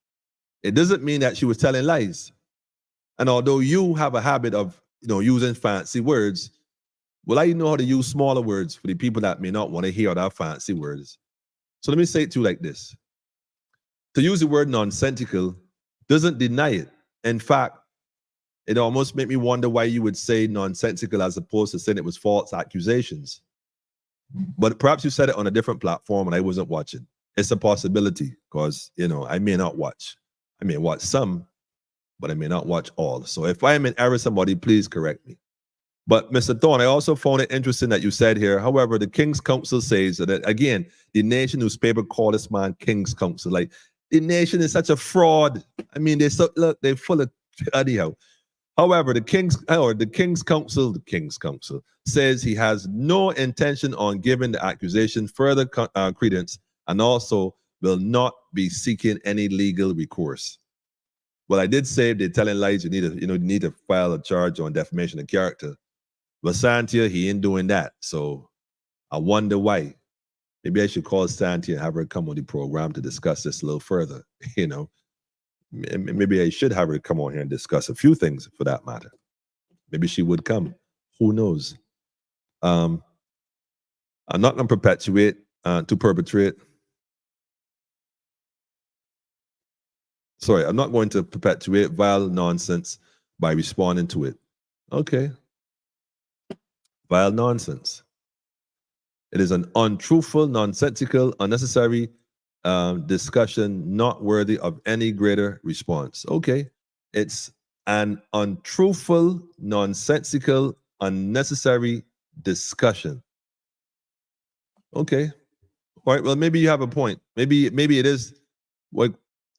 It doesn't mean that she was telling lies. And although you have a habit of, using fancy words, well, I know how to use smaller words for the people that may not want to hear that fancy words. So let me say it to you like this. To use the word nonsensical doesn't deny it. In fact, it almost made me wonder why you would say nonsensical as opposed to saying it was false accusations. But perhaps you said it on a different platform and I wasn't watching. It's a possibility because, I may not watch. I may watch some, but I may not watch all. So if I am in error, somebody please correct me. But Mr. Thorne, I also found it interesting that you said here, however, the King's Council says that, again, the Nation newspaper called this man King's Council. Like, the Nation is such a fraud. I mean, they're full of, anyhow. However, the King's Council says he has no intention on giving the accusation further credence, and also will not be seeking any legal recourse. Well, I did say if they're telling lies, you need to file a charge on defamation of character. But Santia, he ain't doing that. So I wonder why. Maybe I should call Santia and have her come on the program to discuss this a little further. You know, maybe I should have her come on here and discuss a few things for that matter. Maybe she would come. Who knows? I'm not going to perpetrate. Sorry, I'm not going to perpetuate vile nonsense by responding to it. Okay. Vile nonsense. It is an untruthful, nonsensical, unnecessary discussion not worthy of any greater response. Okay. It's an untruthful, nonsensical, unnecessary discussion. Okay. All right. Well, maybe you have a point. Maybe it is like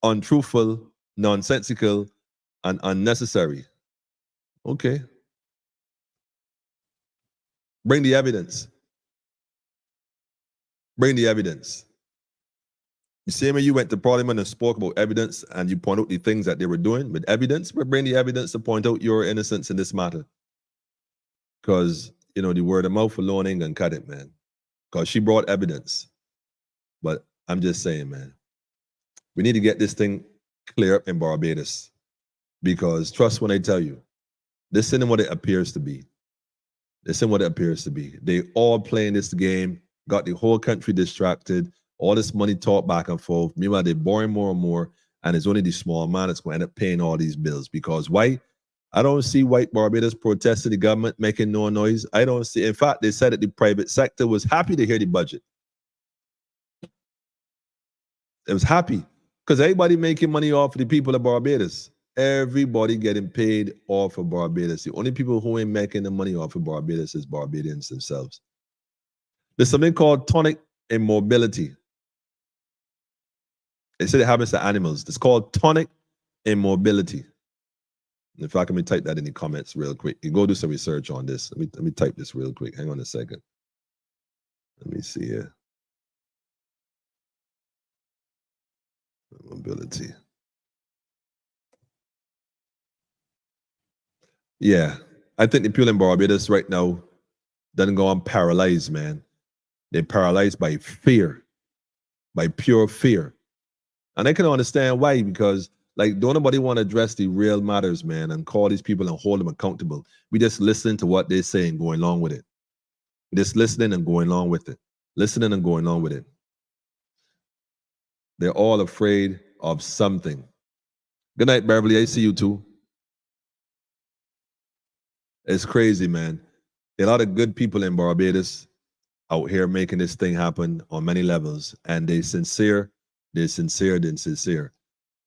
untruthful, nonsensical, and unnecessary. Okay. Bring the evidence. Bring the evidence. You see, when you went to Parliament and spoke about evidence and you point out the things that they were doing with evidence, but bring the evidence to point out your innocence in this matter. Because, you know, the word of mouth alone ain't gonna cut it, man. Because she brought evidence. But I'm just saying, man, we need to get this thing clear up in Barbados. Because trust when I tell you, this isn't what it appears to be. This isn't what it appears to be. They all playing this game, got the whole country distracted, all this money talked back and forth. Meanwhile, they're borrowing more and more, and it's only the small man that's going to end up paying all these bills. Because white, I don't see white Barbados protesting the government, making no noise. I don't see. In fact, they said that the private sector was happy to hear the budget. It was happy because everybody making money off of the people of Barbados. Everybody getting paid off of Barbados. The only people who ain't making the money off of Barbados is Barbadians themselves. There's something called tonic immobility. They said it happens to animals. It's called tonic immobility. In fact, let me type that in the comments real quick. You go do some research on this. Let me type this real quick. Hang on a second. Let me see here. Mobility. Yeah, I think the people in Barbados right now doesn't go on paralyzed, man. They're paralyzed by fear, by pure fear. And I can understand why, because like don't nobody want to address the real matters, man, and call these people and hold them accountable. We just listen to what they say and going along with it. We're just listening and going along with it. Listening and going along with it. They're all afraid of something. Good night, Beverly. I see you too. It's crazy, man. There are a lot of good people in Barbados out here making this thing happen on many levels. And they're sincere.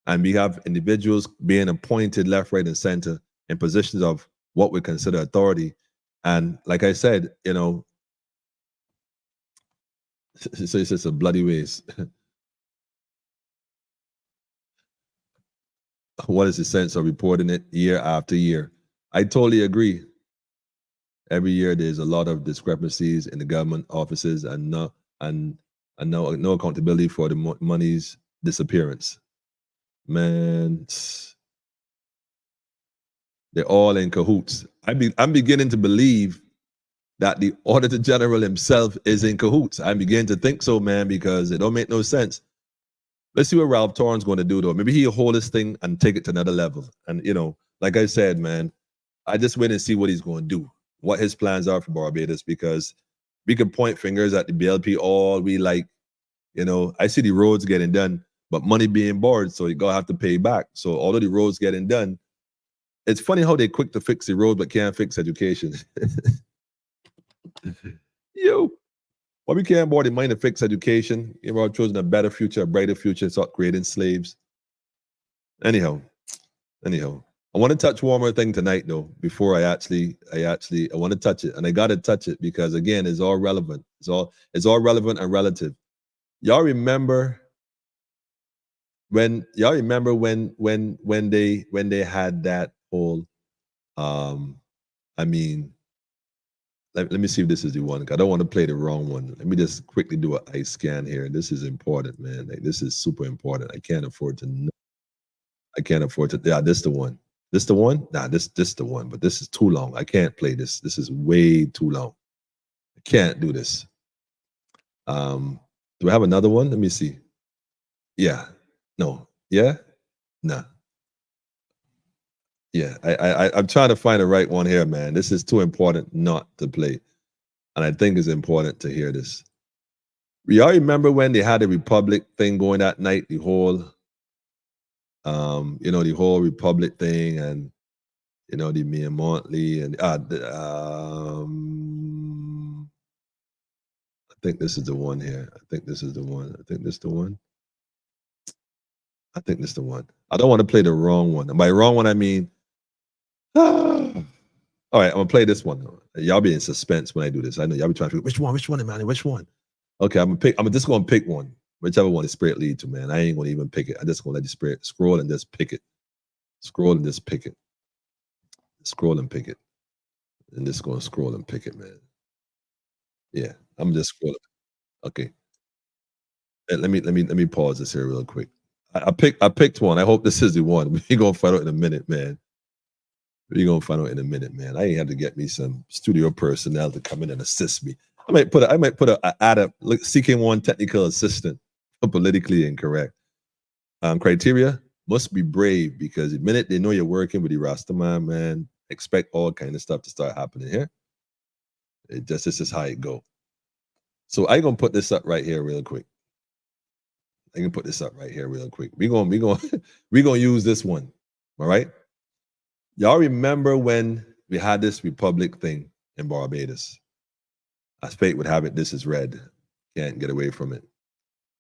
And we have individuals being appointed left, right, and center in positions of what we consider authority. And like I said, you know, it's just a bloody waste. What is the sense of reporting it year after year? I totally agree. Every year there's a lot of discrepancies in the government offices and no accountability for the money's disappearance. Man, they're all in cahoots. I'm beginning to believe that the Auditor General himself is in cahoots. I'm beginning to think so, man, because it don't make no sense. Let's see what Ralph Torn's going to do, though. Maybe he'll hold this thing and take it to another level. And, you know, like I said, man, I just wait and see what he's going to do, what his plans are for Barbados, because we can point fingers at the BLP all we like. You know, I see the roads getting done, but money being borrowed, so you're going to have to pay back. So although the roads getting done, it's funny how they're quick to fix the road but can't fix education. Yo. Why we can't borrow the money to fix education, give our children a better future, a brighter future, start creating slaves. Anyhow, I want to touch one more thing tonight, though, before I want to touch it, and I got to touch it because again, it's all relevant. It's all relevant and relative. Y'all remember when they had that whole I mean, let me see if this is the one. I don't want to play the wrong one. Let me just quickly do an eye scan here. This is important, man. Like, this is super important. I can't afford to. Yeah, this the one. This the one? Nah, this the one. But this is too long. I can't play this. This is way too long. I can't do this. Do I have another one? Let me see. Yeah. No. Yeah. Nah. Yeah. I'm trying to find the right one here, man. This is too important not to play. And I think it's important to hear this. We all remember when they had the Republic thing going that night, the whole the whole Republic thing, and the Mia Montley, and I think this is the one here. I think this is the one. I think this is the one. I think this is the one. I don't want to play the wrong one. And by wrong one, I mean, all right, I'm gonna play this one. Y'all be in suspense when I do this. I know y'all be trying to figure which one, Emmanuel, which one? Okay, I'm just gonna pick one. Whichever one the spirit lead to, man. I ain't gonna even pick it. I'm just gonna let the spirit scroll and just pick it. Scroll and just pick it. Scroll and pick it. And just gonna scroll and pick it, man. Yeah, I'm just scrolling. Okay. Let me pause this here real quick. I picked one. I hope this is the one. We're gonna find out in a minute, man. We're gonna find out in a minute, man. I ain't have to get me some studio personnel to come in and assist me. I might put seeking one technical assistant for politically incorrect. Criteria must be brave, because the minute they know you're working with the Rastaman, man, expect all kind of stuff to start happening here. This is how it go. So I'm gonna put this up right here real quick. I can put this up right here real quick. We're gonna use this one. All right. Y'all remember when we had this Republic thing in Barbados? As fate would have it, this is red. Can't get away from it.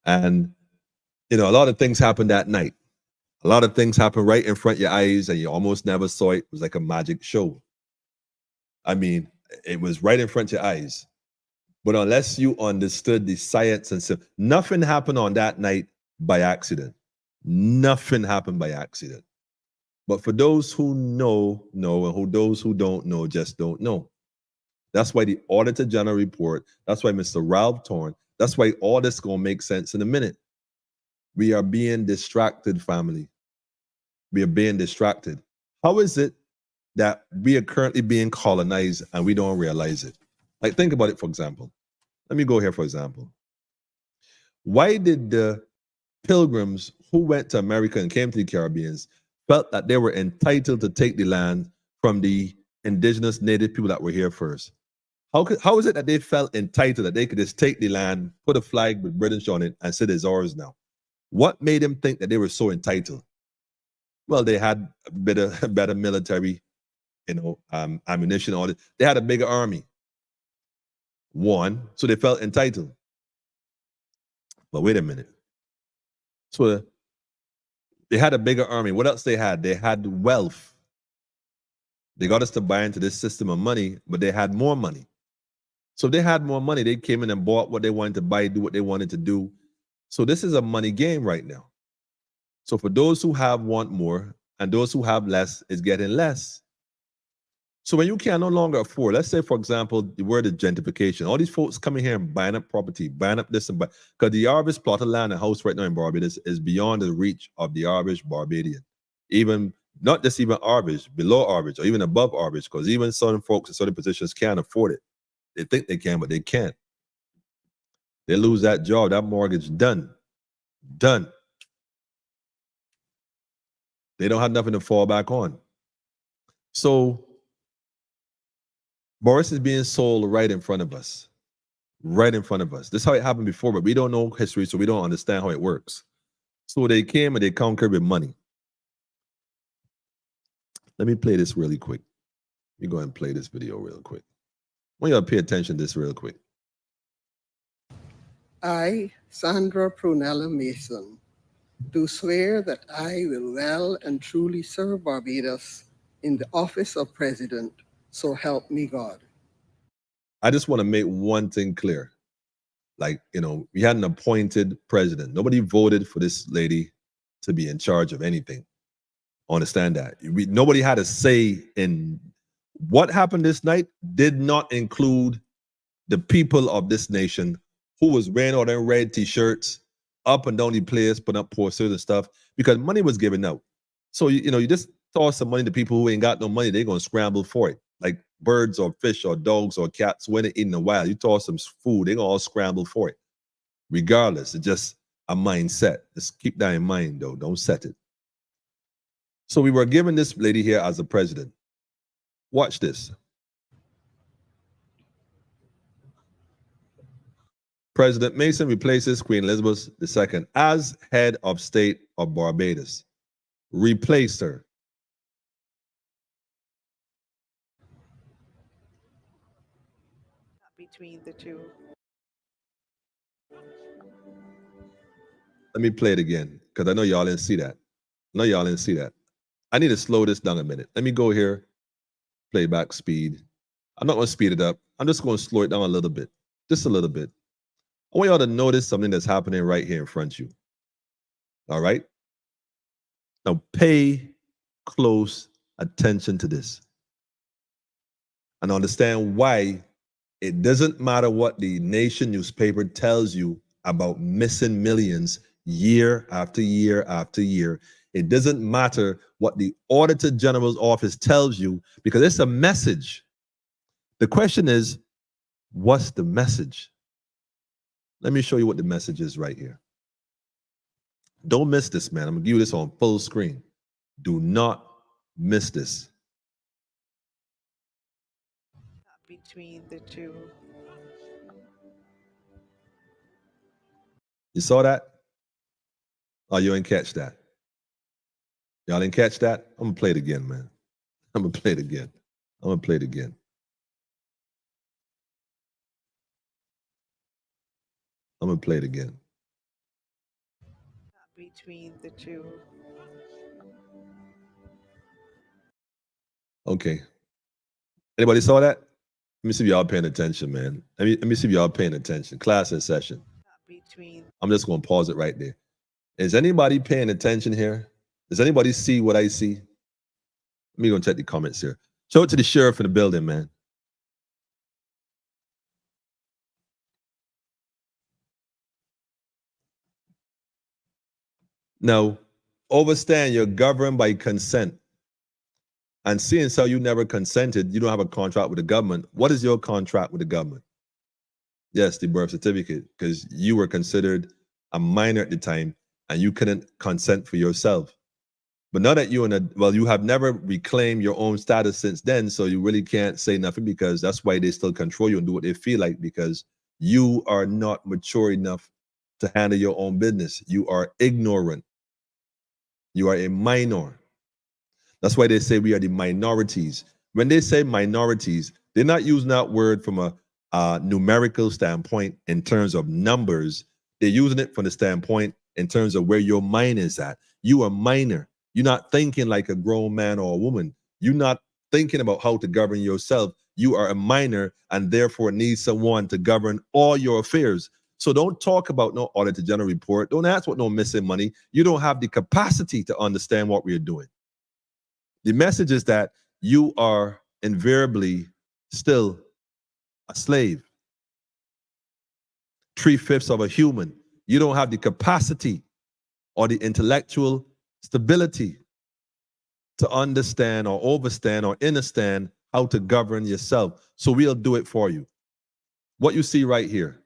And a lot of things happened that night. A lot of things happened right in front of your eyes, and you almost never saw it. It was like a magic show. I mean, it was right in front of your eyes. But unless you understood the science and stuff, nothing happened on that night by accident. Nothing happened by accident. But for those who know, and those who don't know, just don't know. That's why the Auditor General report, that's why Mr. Ralph Torn, that's why all this gonna make sense in a minute. We are being distracted, family. We are being distracted. How is it that we are currently being colonized and we don't realize it? Like, think about it, for example. Let me go here, for example. Why did the pilgrims who went to America and came to the Caribbean felt that they were entitled to take the land from the indigenous native people that were here first? How is it that they felt entitled, that they could just take the land, put a flag with British on it, and say it's ours now? What made them think that they were so entitled? Well, they had a better military, ammunition, all this. They had a bigger army. One, so they felt entitled. But wait a minute. So they had a bigger army. What else they had? They had wealth. They got us to buy into this system of money, but they had more money. So if they had more money, they came in and bought what they wanted to buy, do what they wanted to do. So this is a money game right now. So for those who want more, and those who have less is getting less. So when you can no longer afford, let's say, for example, the word is gentrification. All these folks coming here and buying up property, buying up this and that. Because the average plot of land and house right now in Barbados is beyond the reach of the average Barbadian. Even, not just even average, below average, or even above average, because even certain folks in certain positions can't afford it. They think they can, but they can't. They lose that job, that mortgage, done. Done. They don't have nothing to fall back on. So Boris is being sold right in front of us. Right in front of us. This is how it happened before, but we don't know history, so we don't understand how it works. So they came and they conquered with money. Let me play this really quick. Let me go ahead and play this video real quick. I want you to pay attention to this real quick. I, Sandra Prunella Mason, do swear that I will well and truly serve Barbados in the office of President, so help me God. I just want to make one thing clear. Like, we had an appointed president. Nobody voted for this lady to be in charge of anything. Understand that. Nobody had a say in what happened this night. Did not include the people of this nation who was wearing all them red t-shirts up and down the place, putting up posters and stuff, because money was given out. So, you just toss some money to people who ain't got no money, they're going to scramble for it. Like birds or fish or dogs or cats, when they're in the wild, you toss some food, they're going to all scramble for it. Regardless, it's just a mindset. Just keep that in mind, though. Don't set it. So we were given this lady here as a president. Watch this. President Mason replaces Queen Elizabeth II as head of state of Barbados. Replace her. Between the two. Let me play it again, because I know y'all didn't see that. I need to slow this down a minute. Let me go here, playback speed. I'm not going to speed it up. I'm just going to slow it down a little bit, just a little bit. I want y'all to notice something that's happening right here in front of you. All right? Now pay close attention to this and understand why it doesn't matter what the Nation newspaper tells you about missing millions year after year after year. It doesn't matter what the Auditor General's office tells you, because it's a message. The question is, what's the message? Let me show you what the message is right here. Don't miss this, man. I'm going to give you this on full screen. Do not miss this. Between the two. You saw that? Oh, you didn't catch that? Y'all didn't catch that? I'm going to play it again, man. I'm going to play it again. Between the two. Okay. Anybody saw that? Let me see if y'all paying attention, man. Let me see if y'all paying attention. Class in session. Between. I'm just going to pause it right there. Is anybody paying attention here? Does anybody see what I see? Let me go and check the comments here. Show it to the sheriff in the building, man. Now, understand you're governed by consent. And seeing so you never consented, you don't have a contract with the government. What is your contract with the government? Yes, the birth certificate, because you were considered a minor at the time and you couldn't consent for yourself. But now that you have never reclaimed your own status since then, so you really can't say nothing, because that's why they still control you and do what they feel like, because you are not mature enough to handle your own business. You are ignorant. You are a minor. That's why they say we are the minorities. When they say minorities, they're not using that word from a numerical standpoint in terms of numbers. They're using it from the standpoint in terms of where your mind is at. You are minor. You're not thinking like a grown man or a woman. You're not thinking about how to govern yourself. You are a minor and therefore need someone to govern all your affairs. So don't talk about no Auditor General report. Don't ask what no missing money. You don't have the capacity to understand what we're doing. The message is that you are invariably still a slave. 3/5 of a human. You don't have the capacity or the intellectual stability to understand or overstand or understand how to govern yourself. So we'll do it for you. What you see right here.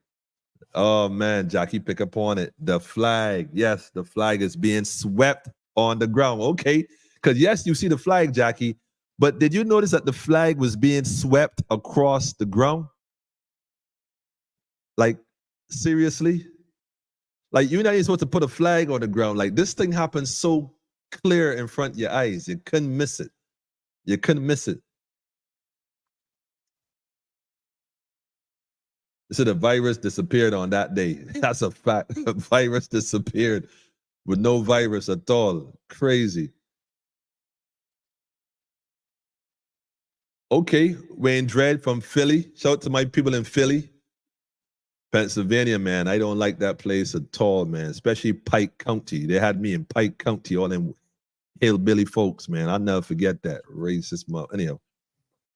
Oh man, Jackie, pick up on it. The flag. Yes, the flag is being swept on the ground. Okay. Because yes, you see the flag, Jackie, but did you notice that the flag was being swept across the ground? Like, seriously? Like, you're not even supposed to put a flag on the ground. Like, this thing happened so clear in front of your eyes. You couldn't miss it. You couldn't miss it. So the virus disappeared on that day. That's a fact. The virus disappeared with no virus at all. Crazy. Okay, Wayne Dredd from Philly. Shout out to my people in Philly. Pennsylvania, man. I don't like that place at all, man. Especially Pike County. They had me in Pike County, all them hillbilly folks, man. I'll never forget that. Racist mother. Anyhow,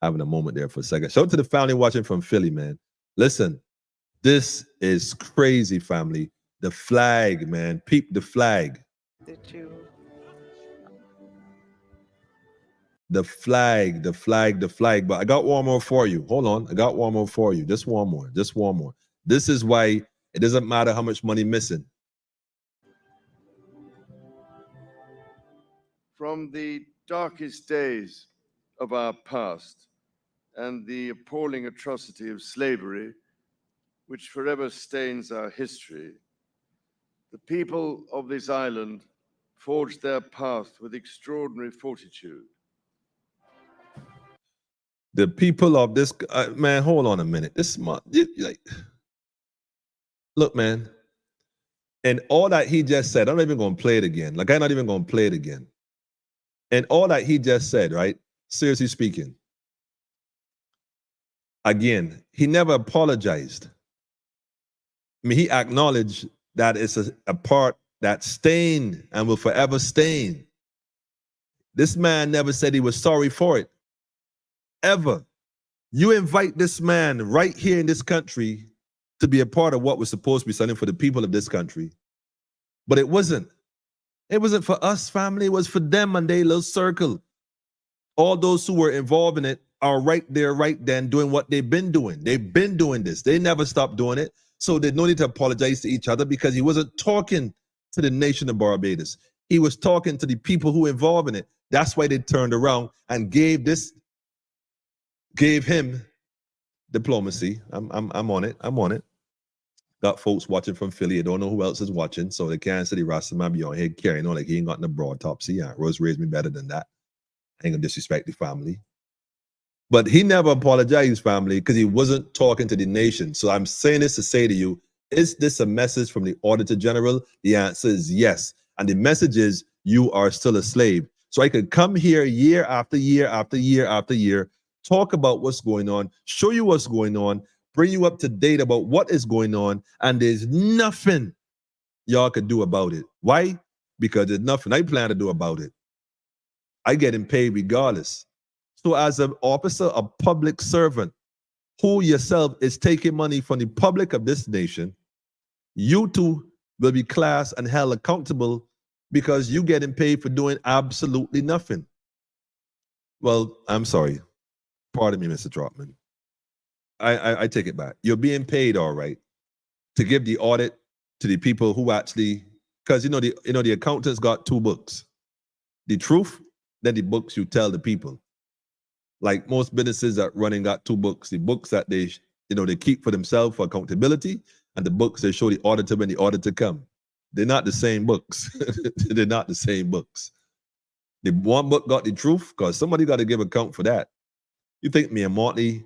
having a moment there for a second. Shout out to the family watching from Philly, man. Listen, this is crazy, family. The flag, man. Peep the flag. The flag, the flag, the flag. But I got one more for you. Hold on. I got one more for you. Just one more. Just one more. This is why it doesn't matter how much money missing. From the darkest days of our past and the appalling atrocity of slavery, which forever stains our history, the people of this island forged their path with extraordinary fortitude. The people of this, man, hold on a minute. This month, like, look, man, and all that he just said, I'm not even going to play it again. Like, I'm not even going to play it again. And all that he just said, right? Seriously speaking, again, he never apologized. I mean, he acknowledged that it's a part that stained and will forever stain. This man never said he was sorry for it. Ever. You invite this man right here in this country to be a part of what was supposed to be something for the people of this country. But it wasn't. It wasn't for us, family. It was for them and their little circle. All those who were involved in it are right there, right then, doing what they've been doing. They've been doing this. They never stopped doing it. So there's no need to apologize to each other because he wasn't talking to the nation of Barbados. He was talking to the people who were involved in it. That's why they turned around and gave him diplomacy. I'm on it. I'm on it. Got folks watching from Philly. I don't know who else is watching, so they can't say the Rastaman be on here carrying on like he ain't got in the broad top. See, yeah, Rose raised me better than that. I ain't gonna disrespect the family. But he never apologized, family, because he wasn't talking to the nation. So I'm saying this to say to you, is this a message from the Auditor General? The answer is yes. And the message is you are still a slave. So I could come here year after year after year after year, talk about what's going on, show you what's going on, bring you up to date about what is going on, and there's nothing y'all could do about it. Why? Because there's nothing I plan to do about it. I getting paid regardless. So as an officer, a public servant, who yourself is taking money from the public of this nation, you too will be classed and held accountable because you getting paid for doing absolutely nothing. Well, I'm sorry. Pardon me, Mr. Trotman. I take it back. You're being paid, all right, to give the audit to the people who actually, because the accountants got two books. The truth, then the books you tell the people. Like most businesses that running got two books. The books that they keep for themselves for accountability, and the books they show the auditor when the auditor come. They're not the same books. They're not the same books. The one book got the truth because somebody got to give account for that. You think me and Mortley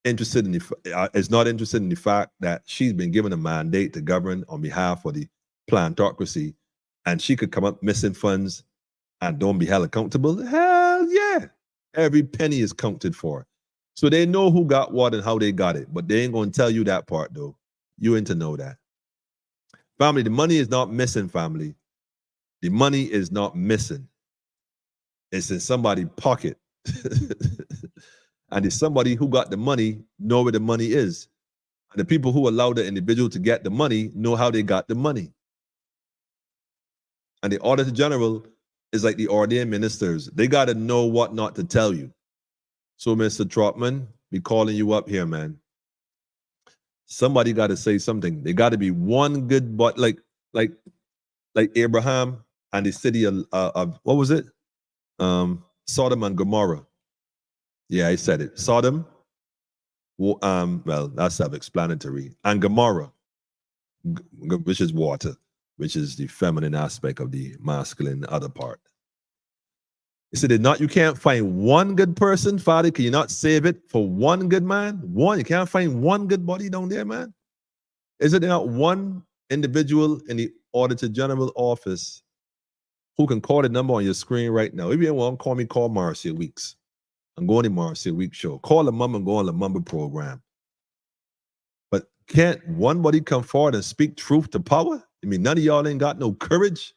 is not interested in the fact that she's been given a mandate to govern on behalf of the plantocracy, and she could come up missing funds and don't be held accountable? Hell yeah. Every penny is counted for. So they know who got what and how they got it, but they ain't going to tell you that part, though. You ain't to know that. Family, the money is not missing, family. The money is not missing. It's in somebody's pocket. And it's somebody who got the money know where the money is. And the people who allow the individual to get the money know how they got the money. And the Auditor General is like the ordained ministers. They got to know what not to tell you. So, Mr. Trotman, be calling you up here, man. Somebody got to say something. They got to be one good, but like Abraham and the city of what was it? Sodom and Gomorrah. Yeah, I said it. Sodom, well, that's self-explanatory. And Gomorrah, which is water, which is the feminine aspect of the masculine other part. He said, you can't find one good person, Father. Can you not save it for one good man? You can't find one good body down there, man. Is it not one individual in the Auditor General office who can call the number on your screen right now. If you want to call me, call Marcia Weeks. I'm going to Marcia Weeks show. Call the mum and go on the Mumba program. But can't one body come forward and speak truth to power? I mean, none of y'all ain't got no courage.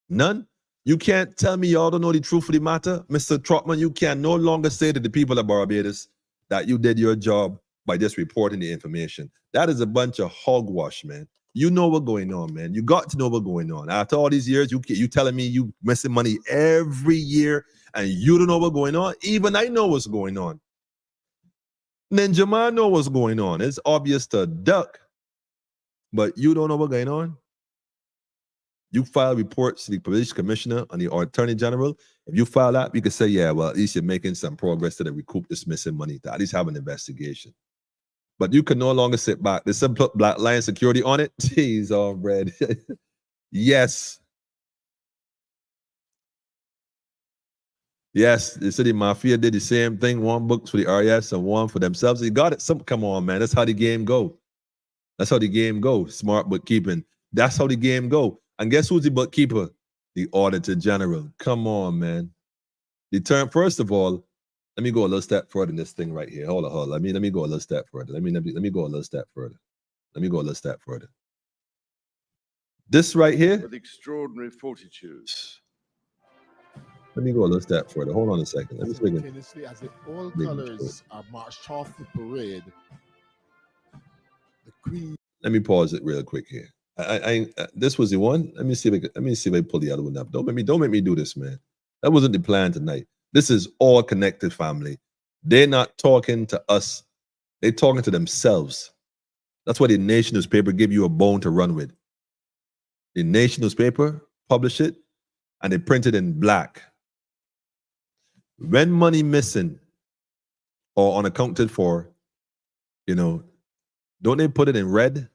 None. You can't tell me y'all don't know the truth of the matter. Mr. Trotman, you can no longer say to the people of Barbados that you did your job by just reporting the information. That is a bunch of hogwash, man. You know what's going on, man. You got to know what's going on. After all these years, you telling me you missing money every year and you don't know what's going on? Even I know what's going on. Ninja Man know what's going on. It's obvious to duck, but you don't know what's going on. You file reports to the police commissioner and the attorney general. If you file that, you can say, yeah, well, at least you're making some progress to recoup this missing money, to at least have an investigation. But you can no longer sit back. There's some Black Lion security on it. Jeez, all bread. Yes. Yes, the city mafia did the same thing. One books for the RES and one for themselves. You got it. Come on, man. That's how the game go. That's how the game go. Smart bookkeeping. That's how the game go. And guess who's the bookkeeper? The Auditor General. Come on, man. First of all, let me go a little step further in this thing right here. Hold on. Let me go a little step further. Let me go a little step further. Let me go a little step further. This right here. With extraordinary fortitude. Let me go a little step further. Hold on a second. Let me see. Simultaneously, as if all colors are marched off the parade, the Queen. Let me pause it real quick here. This was the one. Let me see if I pull the other one up. Don't make me do this, man. That wasn't the plan tonight. This is all connected, family. They're not talking to us. They're talking to themselves. That's why the Nation newspaper give you a bone to run with. The Nation newspaper publish it, and they print it in black. When money missing or unaccounted for, don't they put it in red?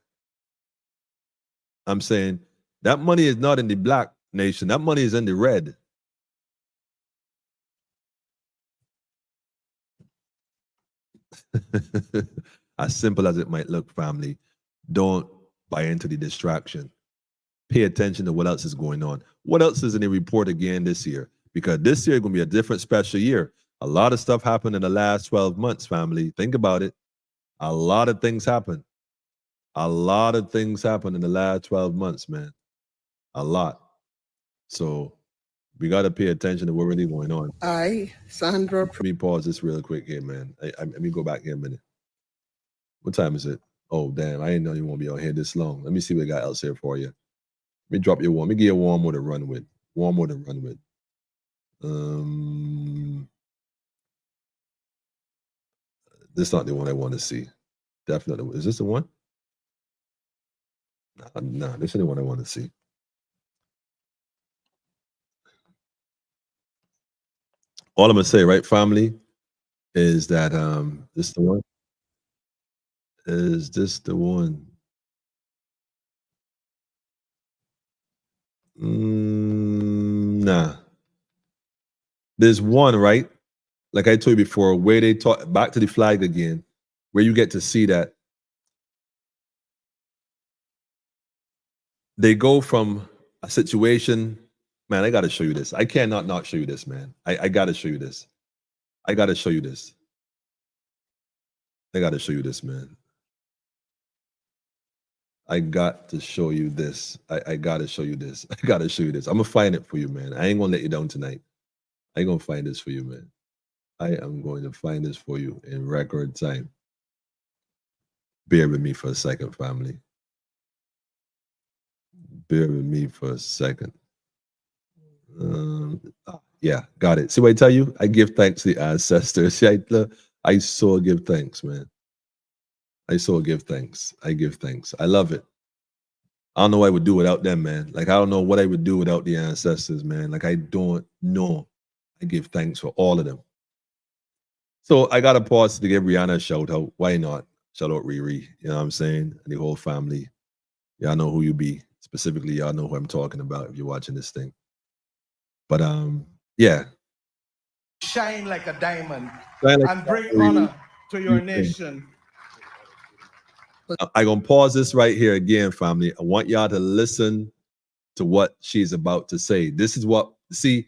I'm saying that money is not in the black, Nation. That money is in the red. As simple as it might look, family, don't buy into the distraction. Pay attention to what else is going on. What else is in the report again this year? Because this year is going to be a different special year. A lot of stuff happened in the last 12 months, family. Think about it. A lot of things happened. A lot of things happened in the last 12 months, man. A lot. So we got to pay attention to what's really going on. Sandra. Let me pause this real quick here, man. Let me go back here a minute. What time is it? Oh, damn. I didn't know you won't be on here this long. Let me see what I got else here for you. Let me drop you one. Let me give you one more to run with. One more to run with. This is not the one I want to see. Definitely. Is this the one? Nah, this is the one I want to see. All I'm gonna say, right, family, is that this the one? Is this the one? Nah. There's one, right? Like I told you before, where they talk back to the flag again, where you get to see that they go from a situation. Man, I gotta show you this. I cannot not show you this, man. I gotta show you this. I gotta show you this. I gotta show you this, man. I got to show you this. I gotta show you this. I gotta show you this. I'm gonna find it for you, man. I ain't gonna let you down tonight. I ain't gonna find this for you, man. I am going to find this for you in record time. Bear with me for a second, family. Bear with me for a second. Yeah, got it. See what I tell you? I give thanks to the ancestors. See, I so give thanks, man. I so give thanks. I give thanks. I love it. I don't know what I would do without them, man. Like, I don't know what I would do without the ancestors, man. Like, I don't know. I give thanks for all of them. So I got to pause to give Rihanna a shout out. Why not? Shout out Riri. You know what I'm saying? And the whole family. Y'all know who you be. Specifically, y'all know who I'm talking about if you're watching this thing. But yeah. Shine like a diamond Shine like and bring honor to your nation. I'm going to pause this right here again, family. I want y'all to listen to what she's about to say. This is what, see,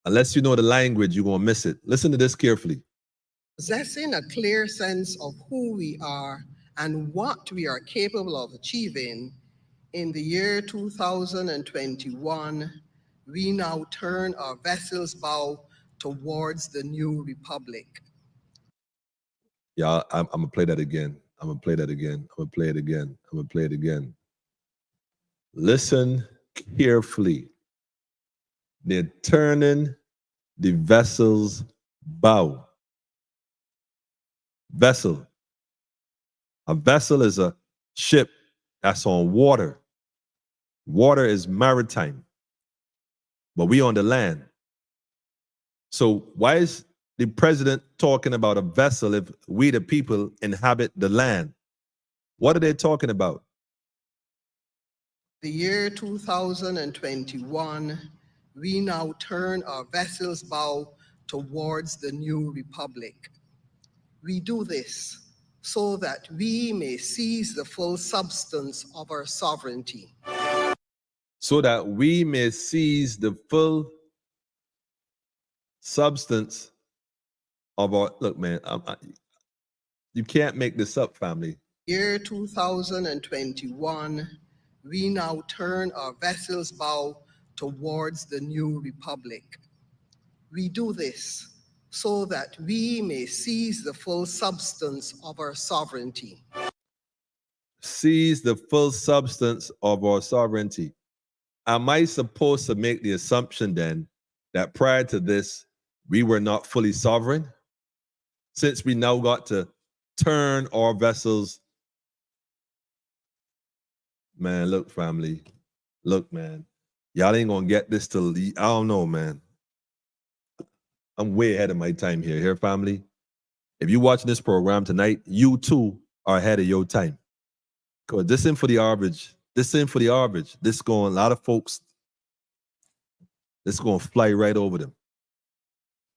unless you know the language, you're going to miss it. Listen to this carefully. Possessing a clear sense of who we are and what we are capable of achieving, in the year 2021, we now turn our vessel's bow towards the new republic. Yeah, I'm going to play that again. I'm going to play that again. I'm going to play it again. I'm going to play it again. Listen carefully. They're turning the vessel's bow. Vessel. A vessel is a ship that's on water. Water is maritime, but we on the land. So why is the president talking about a vessel if we the people inhabit the land? What are they talking about? The year 2021, we now turn our vessel's bow towards the new republic. We do this so that we may seize the full substance of our sovereignty. So that we may seize the full substance of our, look, man, you can't make this up, family. Year 2021, we now turn our vessel's bow towards the new republic. We do this so that we may seize the full substance of our sovereignty. Seize the full substance of our sovereignty. Am I supposed to make the assumption then that prior to this, we were not fully sovereign? Since we now got to turn our vessels. Man, look, family. Look, man. Y'all ain't gonna get this till, I don't know, man. I'm way ahead of my time here, family. If you're watching this program tonight, you too are ahead of your time. Because this ain't for the average. This ain't for the average. This going, a lot of folks, this going to fly right over them.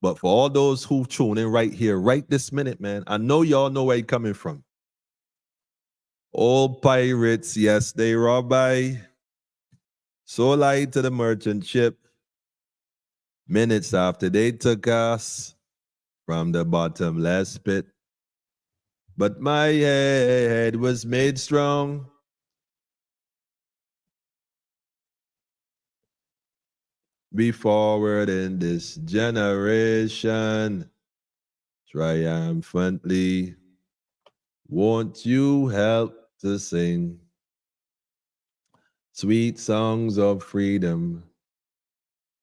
But for all those who tune in right here, right this minute, man, I know y'all know where you're coming from. Old pirates, yes, they rob I. So light to the merchant ship. Minutes after they took us from the bottomless pit. But my head was made strong. Be forward in this generation triumphantly. Won't you help to sing sweet songs of freedom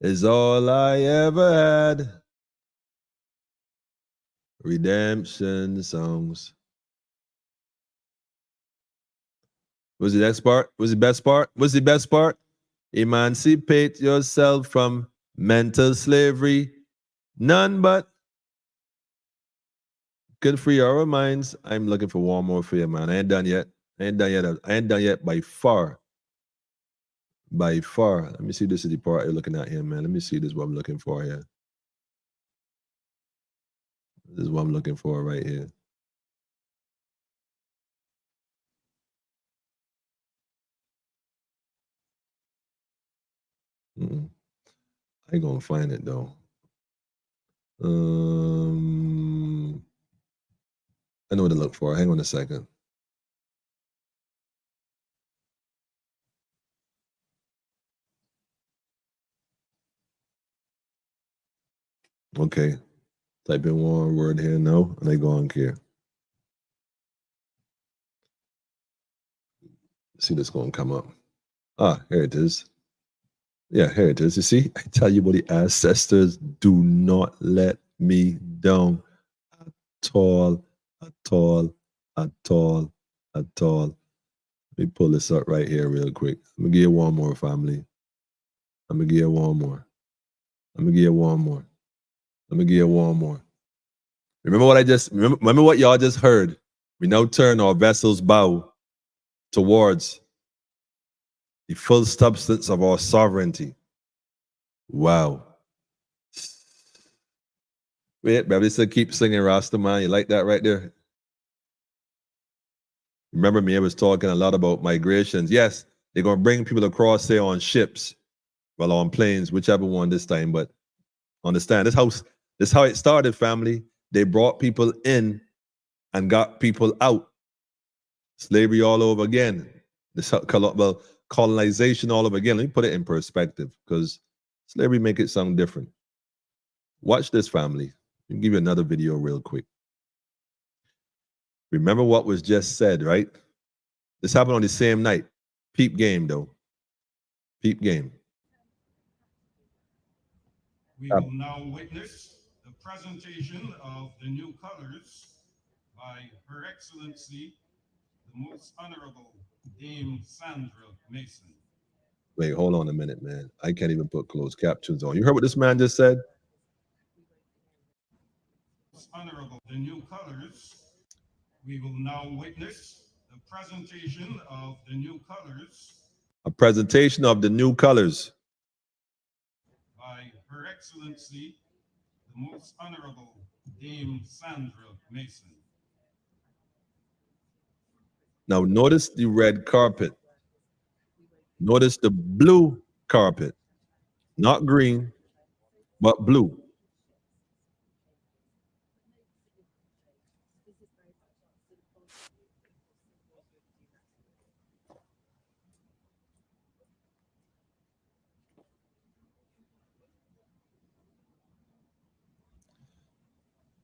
is all I ever had. Redemption songs. What's the next part? What's the best part? What's the best part? Emancipate yourself from mental slavery. None but could free our minds. I'm looking for one more for you, man. I ain't done yet. I ain't done yet by far. By far. Let me see. This is the part you're looking at here, man. Let me see. This is what I'm looking for here. This is what I'm looking for right here. I ain't gonna find it though. I know what to look for. Hang on a second. Okay. Type in one word here. No, and I go on here. See this gonna come up. Ah, here it is. Yeah, here it is. You see, I tell you, buddy, ancestors do not let me down at all, at all, at all, at all. Let me pull this up right here real quick. I'm gonna give you one more, family. I'm gonna give you one more. I'm gonna give you one more. Let me give you one more. Remember what I just remember what y'all just heard. We now turn our vessel's bow towards the full substance of our sovereignty. Wow. Wait, baby, still keep singing Rasta, man. You like that right there? Remember me, I was talking a lot about migrations. Yes, they're going to bring people across, say, on ships, well, on planes, whichever one this time. But understand, this is how it started, family. They brought people in and got people out. Slavery all over again. Well, colonization all over again. Let me put it in perspective, because slavery make it sound different. Watch this, family. I'll give you another video real quick. Remember what was just said, right? This happened on the same night. Peep game, though. Peep game. We will now witness the presentation of the new colors by Her Excellency, the Most Honorable Dame Sandra Mason. Wait, hold on a minute, man. I can't even put closed captions on. You heard what this man just said? Most Honorable, the new colors. We will now witness the presentation of the new colors. A presentation of the new colors. By Her Excellency, the Most Honorable Dame Sandra Mason. Now notice the red carpet. Notice the blue carpet. Not green, but blue.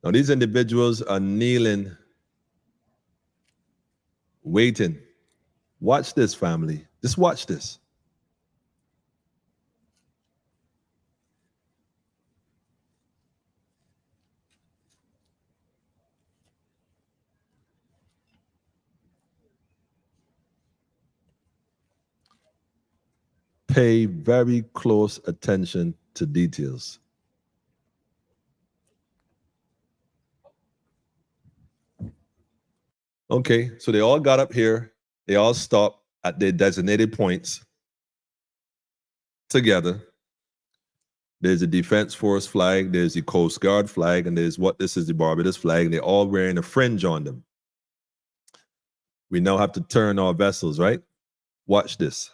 Now these individuals are kneeling, waiting. Watch this, family. Just watch this. Pay very close attention to details. Okay, so they all got up here. They all stopped at their designated points together. There's the Defense Force flag, there's the Coast Guard flag, and this is the Barbados flag, and they're all wearing a fringe on them. We now have to turn our vessels, right? Watch this.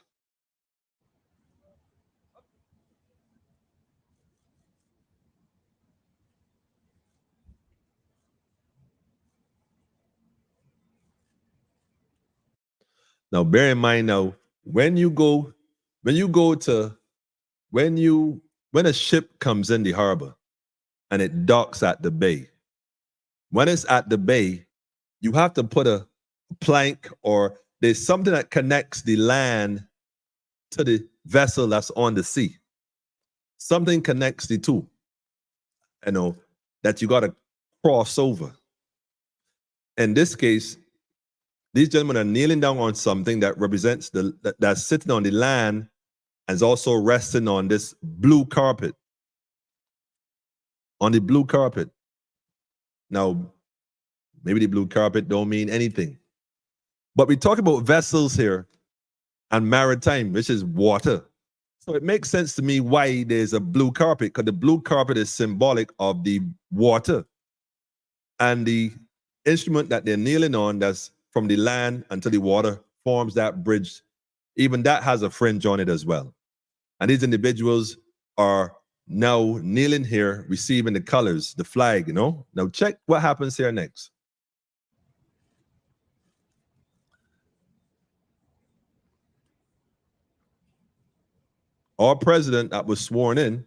Now, bear in mind now, when a ship comes in the harbor and it docks at the bay, when it's at the bay, you have to put a plank, or there's something that connects the land to the vessel that's on the sea. Something connects the two, that you got to cross over. In this case, these gentlemen are kneeling down on something that represents that's sitting on the land and is also resting on this blue carpet. On the blue carpet. Now, maybe the blue carpet don't mean anything. But we talk about vessels here and maritime, which is water. So it makes sense to me why there's a blue carpet, because the blue carpet is symbolic of the water. And the instrument that they're kneeling on, that's from the land until the water, forms that bridge. Even that has a fringe on it as well. And these individuals are now kneeling here, receiving the colors, the flag, Now check what happens here next. Our president that was sworn in,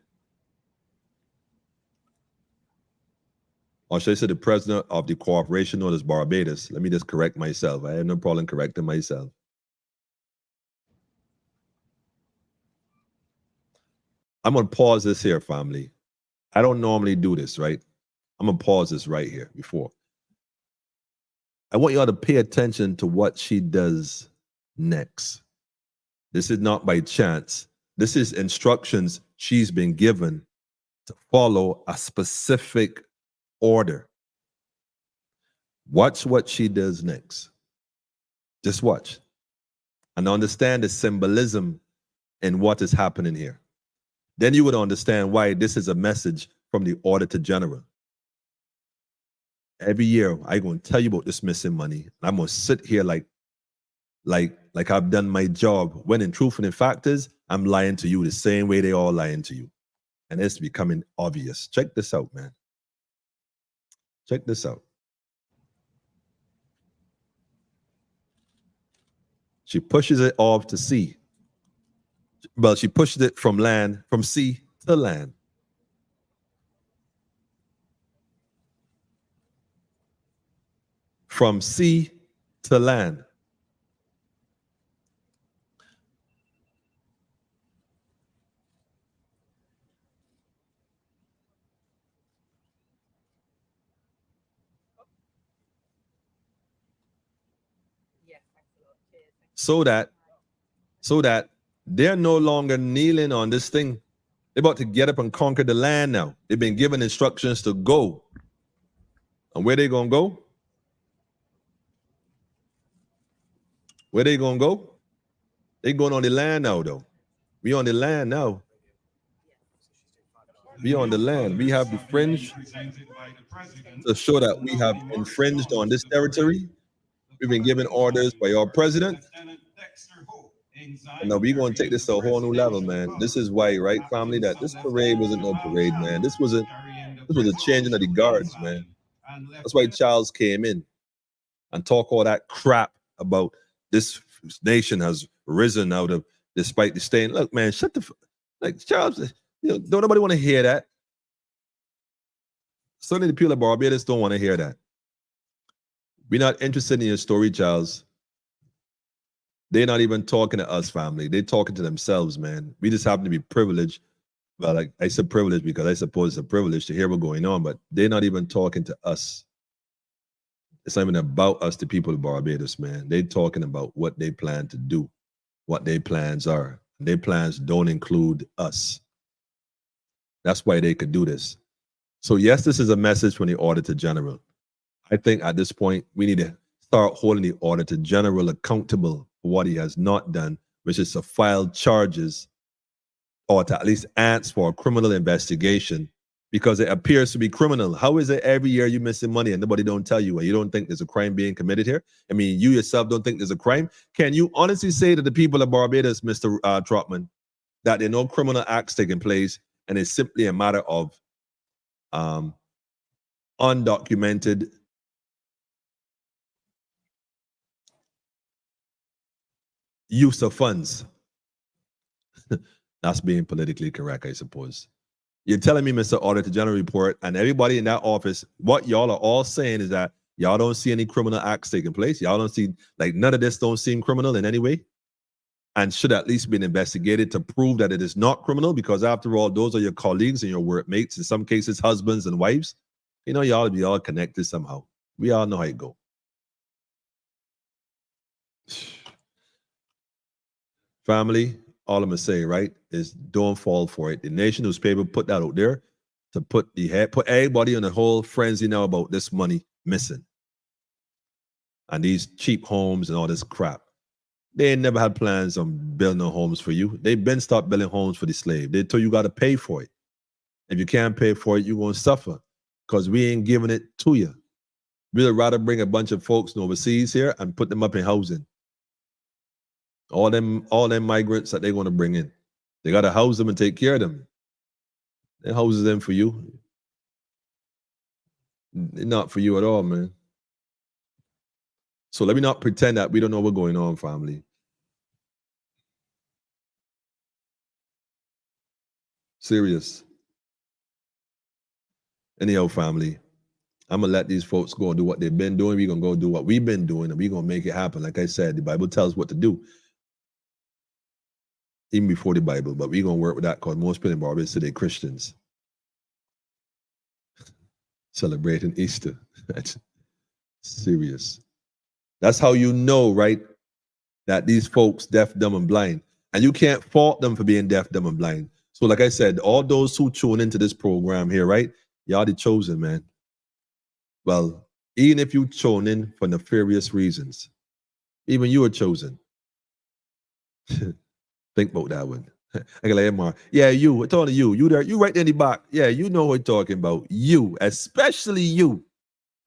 or should I say the president of the corporation known as Barbados. Let me just correct myself. I have no problem correcting myself. I'm going to pause this here, family. I don't normally do this, right? I'm going to pause this right here before. I want y'all to pay attention to what she does next. This is not by chance. This is instructions she's been given to follow a specific order. Watch what she does next. Just watch and understand the symbolism in what is happening here. Then you would understand why this is a message from the Auditor General. Every year, I'm going to tell you about this missing money. I'm going to sit here like like I've done my job, when in truth and in fact is, I'm lying to you the same way they all lying to you. And it's becoming obvious. Check this out, man. Check this out. She pushes it off to sea. Well, she pushes it from sea to land. From sea to land. So that they're no longer kneeling on this thing. They're about to get up and conquer the land now. They've been given instructions to go. And where they gonna go? Where they gonna go? They going on the land now, though. We on the land now. We on the land. We have the fringe to show that we have infringed on this territory. We've been given orders by our president. And now we're going to take this to a whole new level, man. This is why, right, family, that this parade wasn't no parade, man. This was a changing of the guards, man. That's why Charles came in and talk all that crap about this nation has risen out of, despite the stain. Look, man, shut the like Charles. Don't nobody want to hear that. Certainly the people of Barbados don't want to hear that. We're not interested in your story, Charles. They're not even talking to us, family. They're talking to themselves, man. We just happen to be privileged. Well, like I said privileged because I suppose it's a privilege to hear what's going on, but they're not even talking to us. It's not even about us, the people of Barbados, man. They're talking about what they plan to do, what their plans are. Their plans don't include us. That's why they could do this. So yes, this is a message from the Auditor General. I think at this point, we need to start holding the Auditor General accountable for what he has not done, which is to file charges or to at least answer for a criminal investigation, because it appears to be criminal. How is it every year you're missing money and nobody don't tell you, and you don't think there's a crime being committed here? I mean, you yourself don't think there's a crime? Can you honestly say to the people of Barbados, Mr. Trotman, that there are no criminal acts taking place and it's simply a matter of undocumented use of funds? That's being politically correct, I suppose. You're telling me, Mr. Auditor General report, and everybody in that office, what y'all are all saying is that y'all don't see any criminal acts taking place. Y'all don't see, like, none of this don't seem criminal in any way, and should at least be investigated to prove that it is not criminal, because after all, those are your colleagues and your workmates, in some cases, husbands and wives. You know, y'all be all connected somehow. We all know how it go. Family, all I'm gonna say, right, is don't fall for it. The Nation newspaper put that out there to put everybody in the whole frenzy now about this money missing and these cheap homes and all this crap. They ain't never had plans on building no homes for you. They've been stopped building homes for the slave. They told you got to pay for it. If you can't pay for it, you're gonna suffer, because we ain't giving it to you. We'd rather bring a bunch of folks from overseas here and put them up in housing. All them migrants that they're going to bring in, they got to house them and take care of them. They houses them for you. They're not for you at all, man. So let me not pretend that we don't know what's going on, family. Serious. Anyhow, family, I'm going to let these folks go and do what they've been doing. We're going to go do what we've been doing, and we're going to make it happen. Like I said, the Bible tells us what to do, even before the Bible, but we're going to work with that, because most people in Barbados today Christians celebrating Easter. That's serious. That's how you know, right, that these folks deaf, dumb, and blind. And you can't fault them for being deaf, dumb, and blind. So like I said, all those who tune into this program here, right, y'all the chosen, man. Well, even if you tune in for nefarious reasons, even you are chosen. Think about that one. I can like, Mark, yeah, you, I'm talking to you. You there, you right there in the back. Yeah, you know what I'm talking about. You, especially you.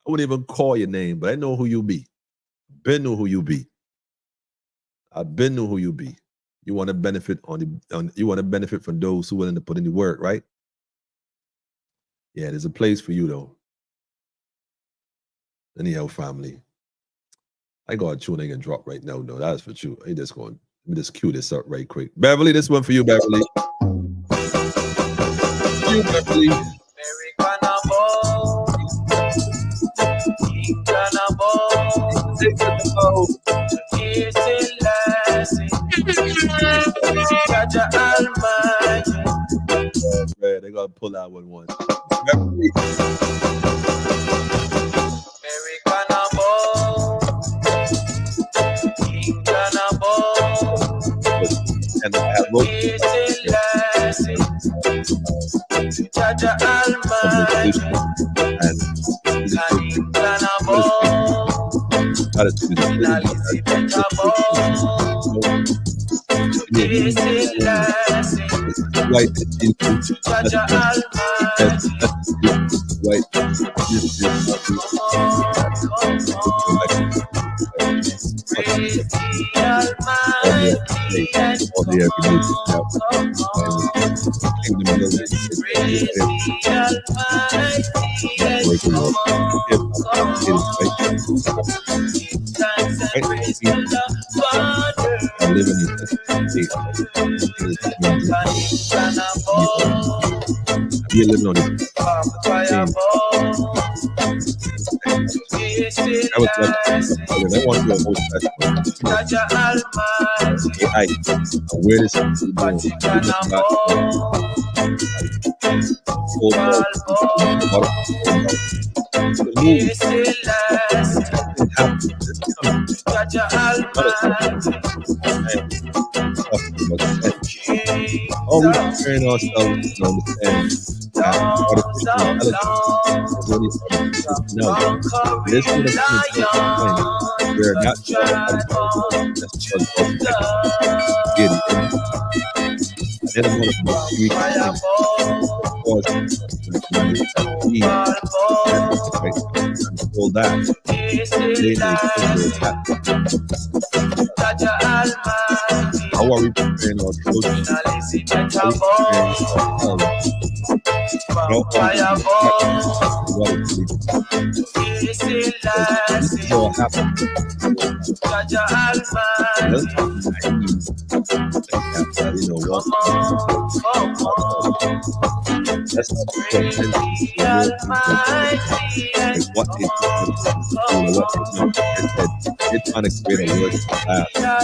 I wouldn't even call your name, but I know who you be. Ben know who you be. I've been know who you be. You want to benefit you want to benefit from those who are willing to put in the work, right? Yeah, there's a place for you though. Anyhow, family. I got a tune I can drop right now. No, that's for you. Let me just cue this up right quick. Beverly, this one for you, Beverly. You, Beverly. They gotta pull that one. Beverly. And I have wrote We're living on it. I want to do a whole AI. Where this is going. Are we preparing ourselves to understand that artificial intelligence is only no. This would have been we're not that's just get it. And I'm all that. How are we preparing our children? That's not it's trying to create a word that is not what God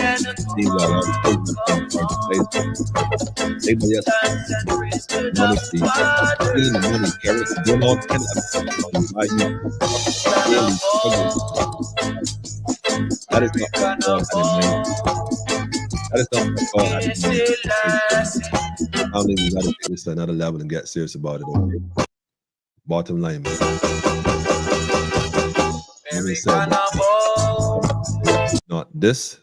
had in mind. That is not what God had in mind. I don't think we got to take this to another level and get serious about it. Okay? Bottom line, man. Let me say not this.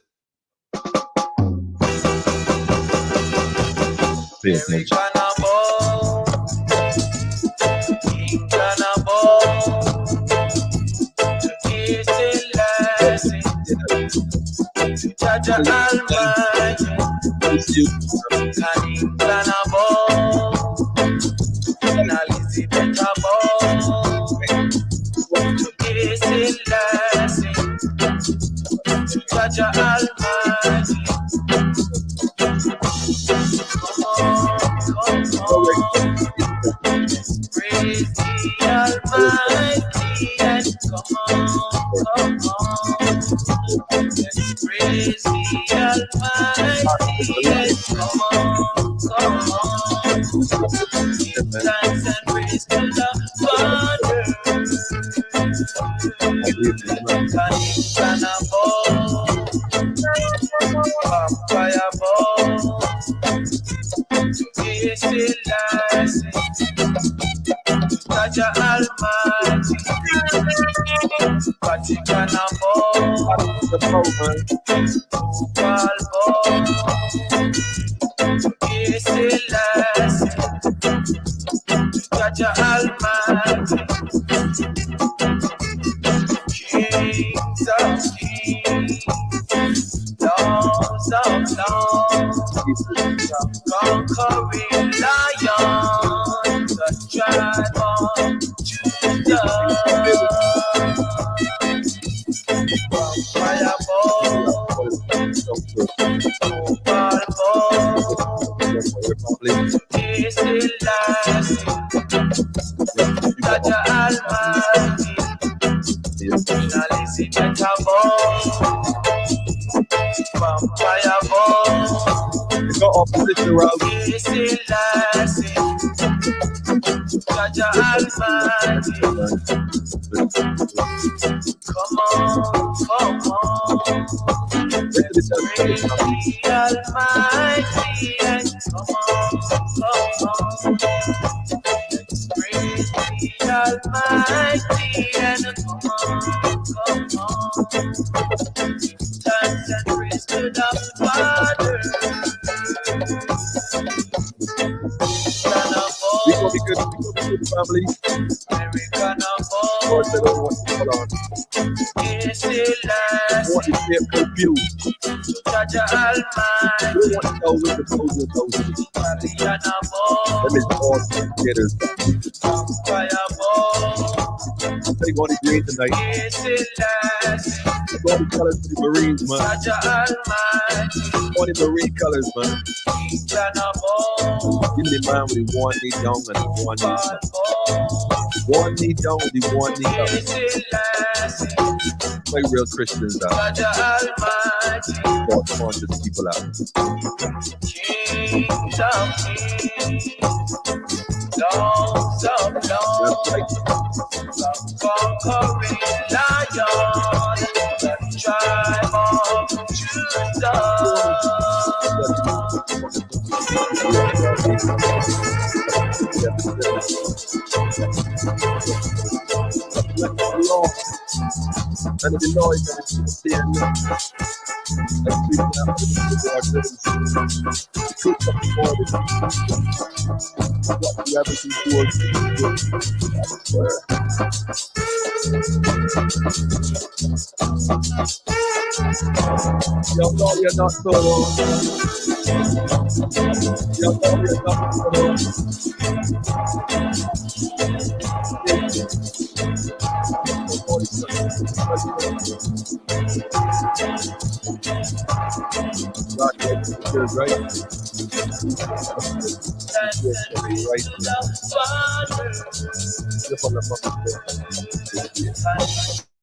Pay attention. conquering lion, the tribe of Judah. Got opposition round. Jaja Almighty, come on, come on. Praise the Almighty and come on, come on. Praise the Almighty and come on. Thanks and praise to the Father. We gonna be good, family. Lord, they don't want to hold on. Want to get confused. Don't want to know with the those. Them is all getters. They going to green tonight. They going to colors for the Marines, man. Going to Marine colors, man. Give me mind with the one knee down and the one knee up. One knee down with the one knee up. Play real Christians out. God conscious people out. Kings of kings, lords of lords, the conquering lion, the tribe of Judah. And the Lord is there. Let's speak now to the truth of the Lord is what the everything towards you know you're not so wrong. You know you're not so wrong. Right. Right.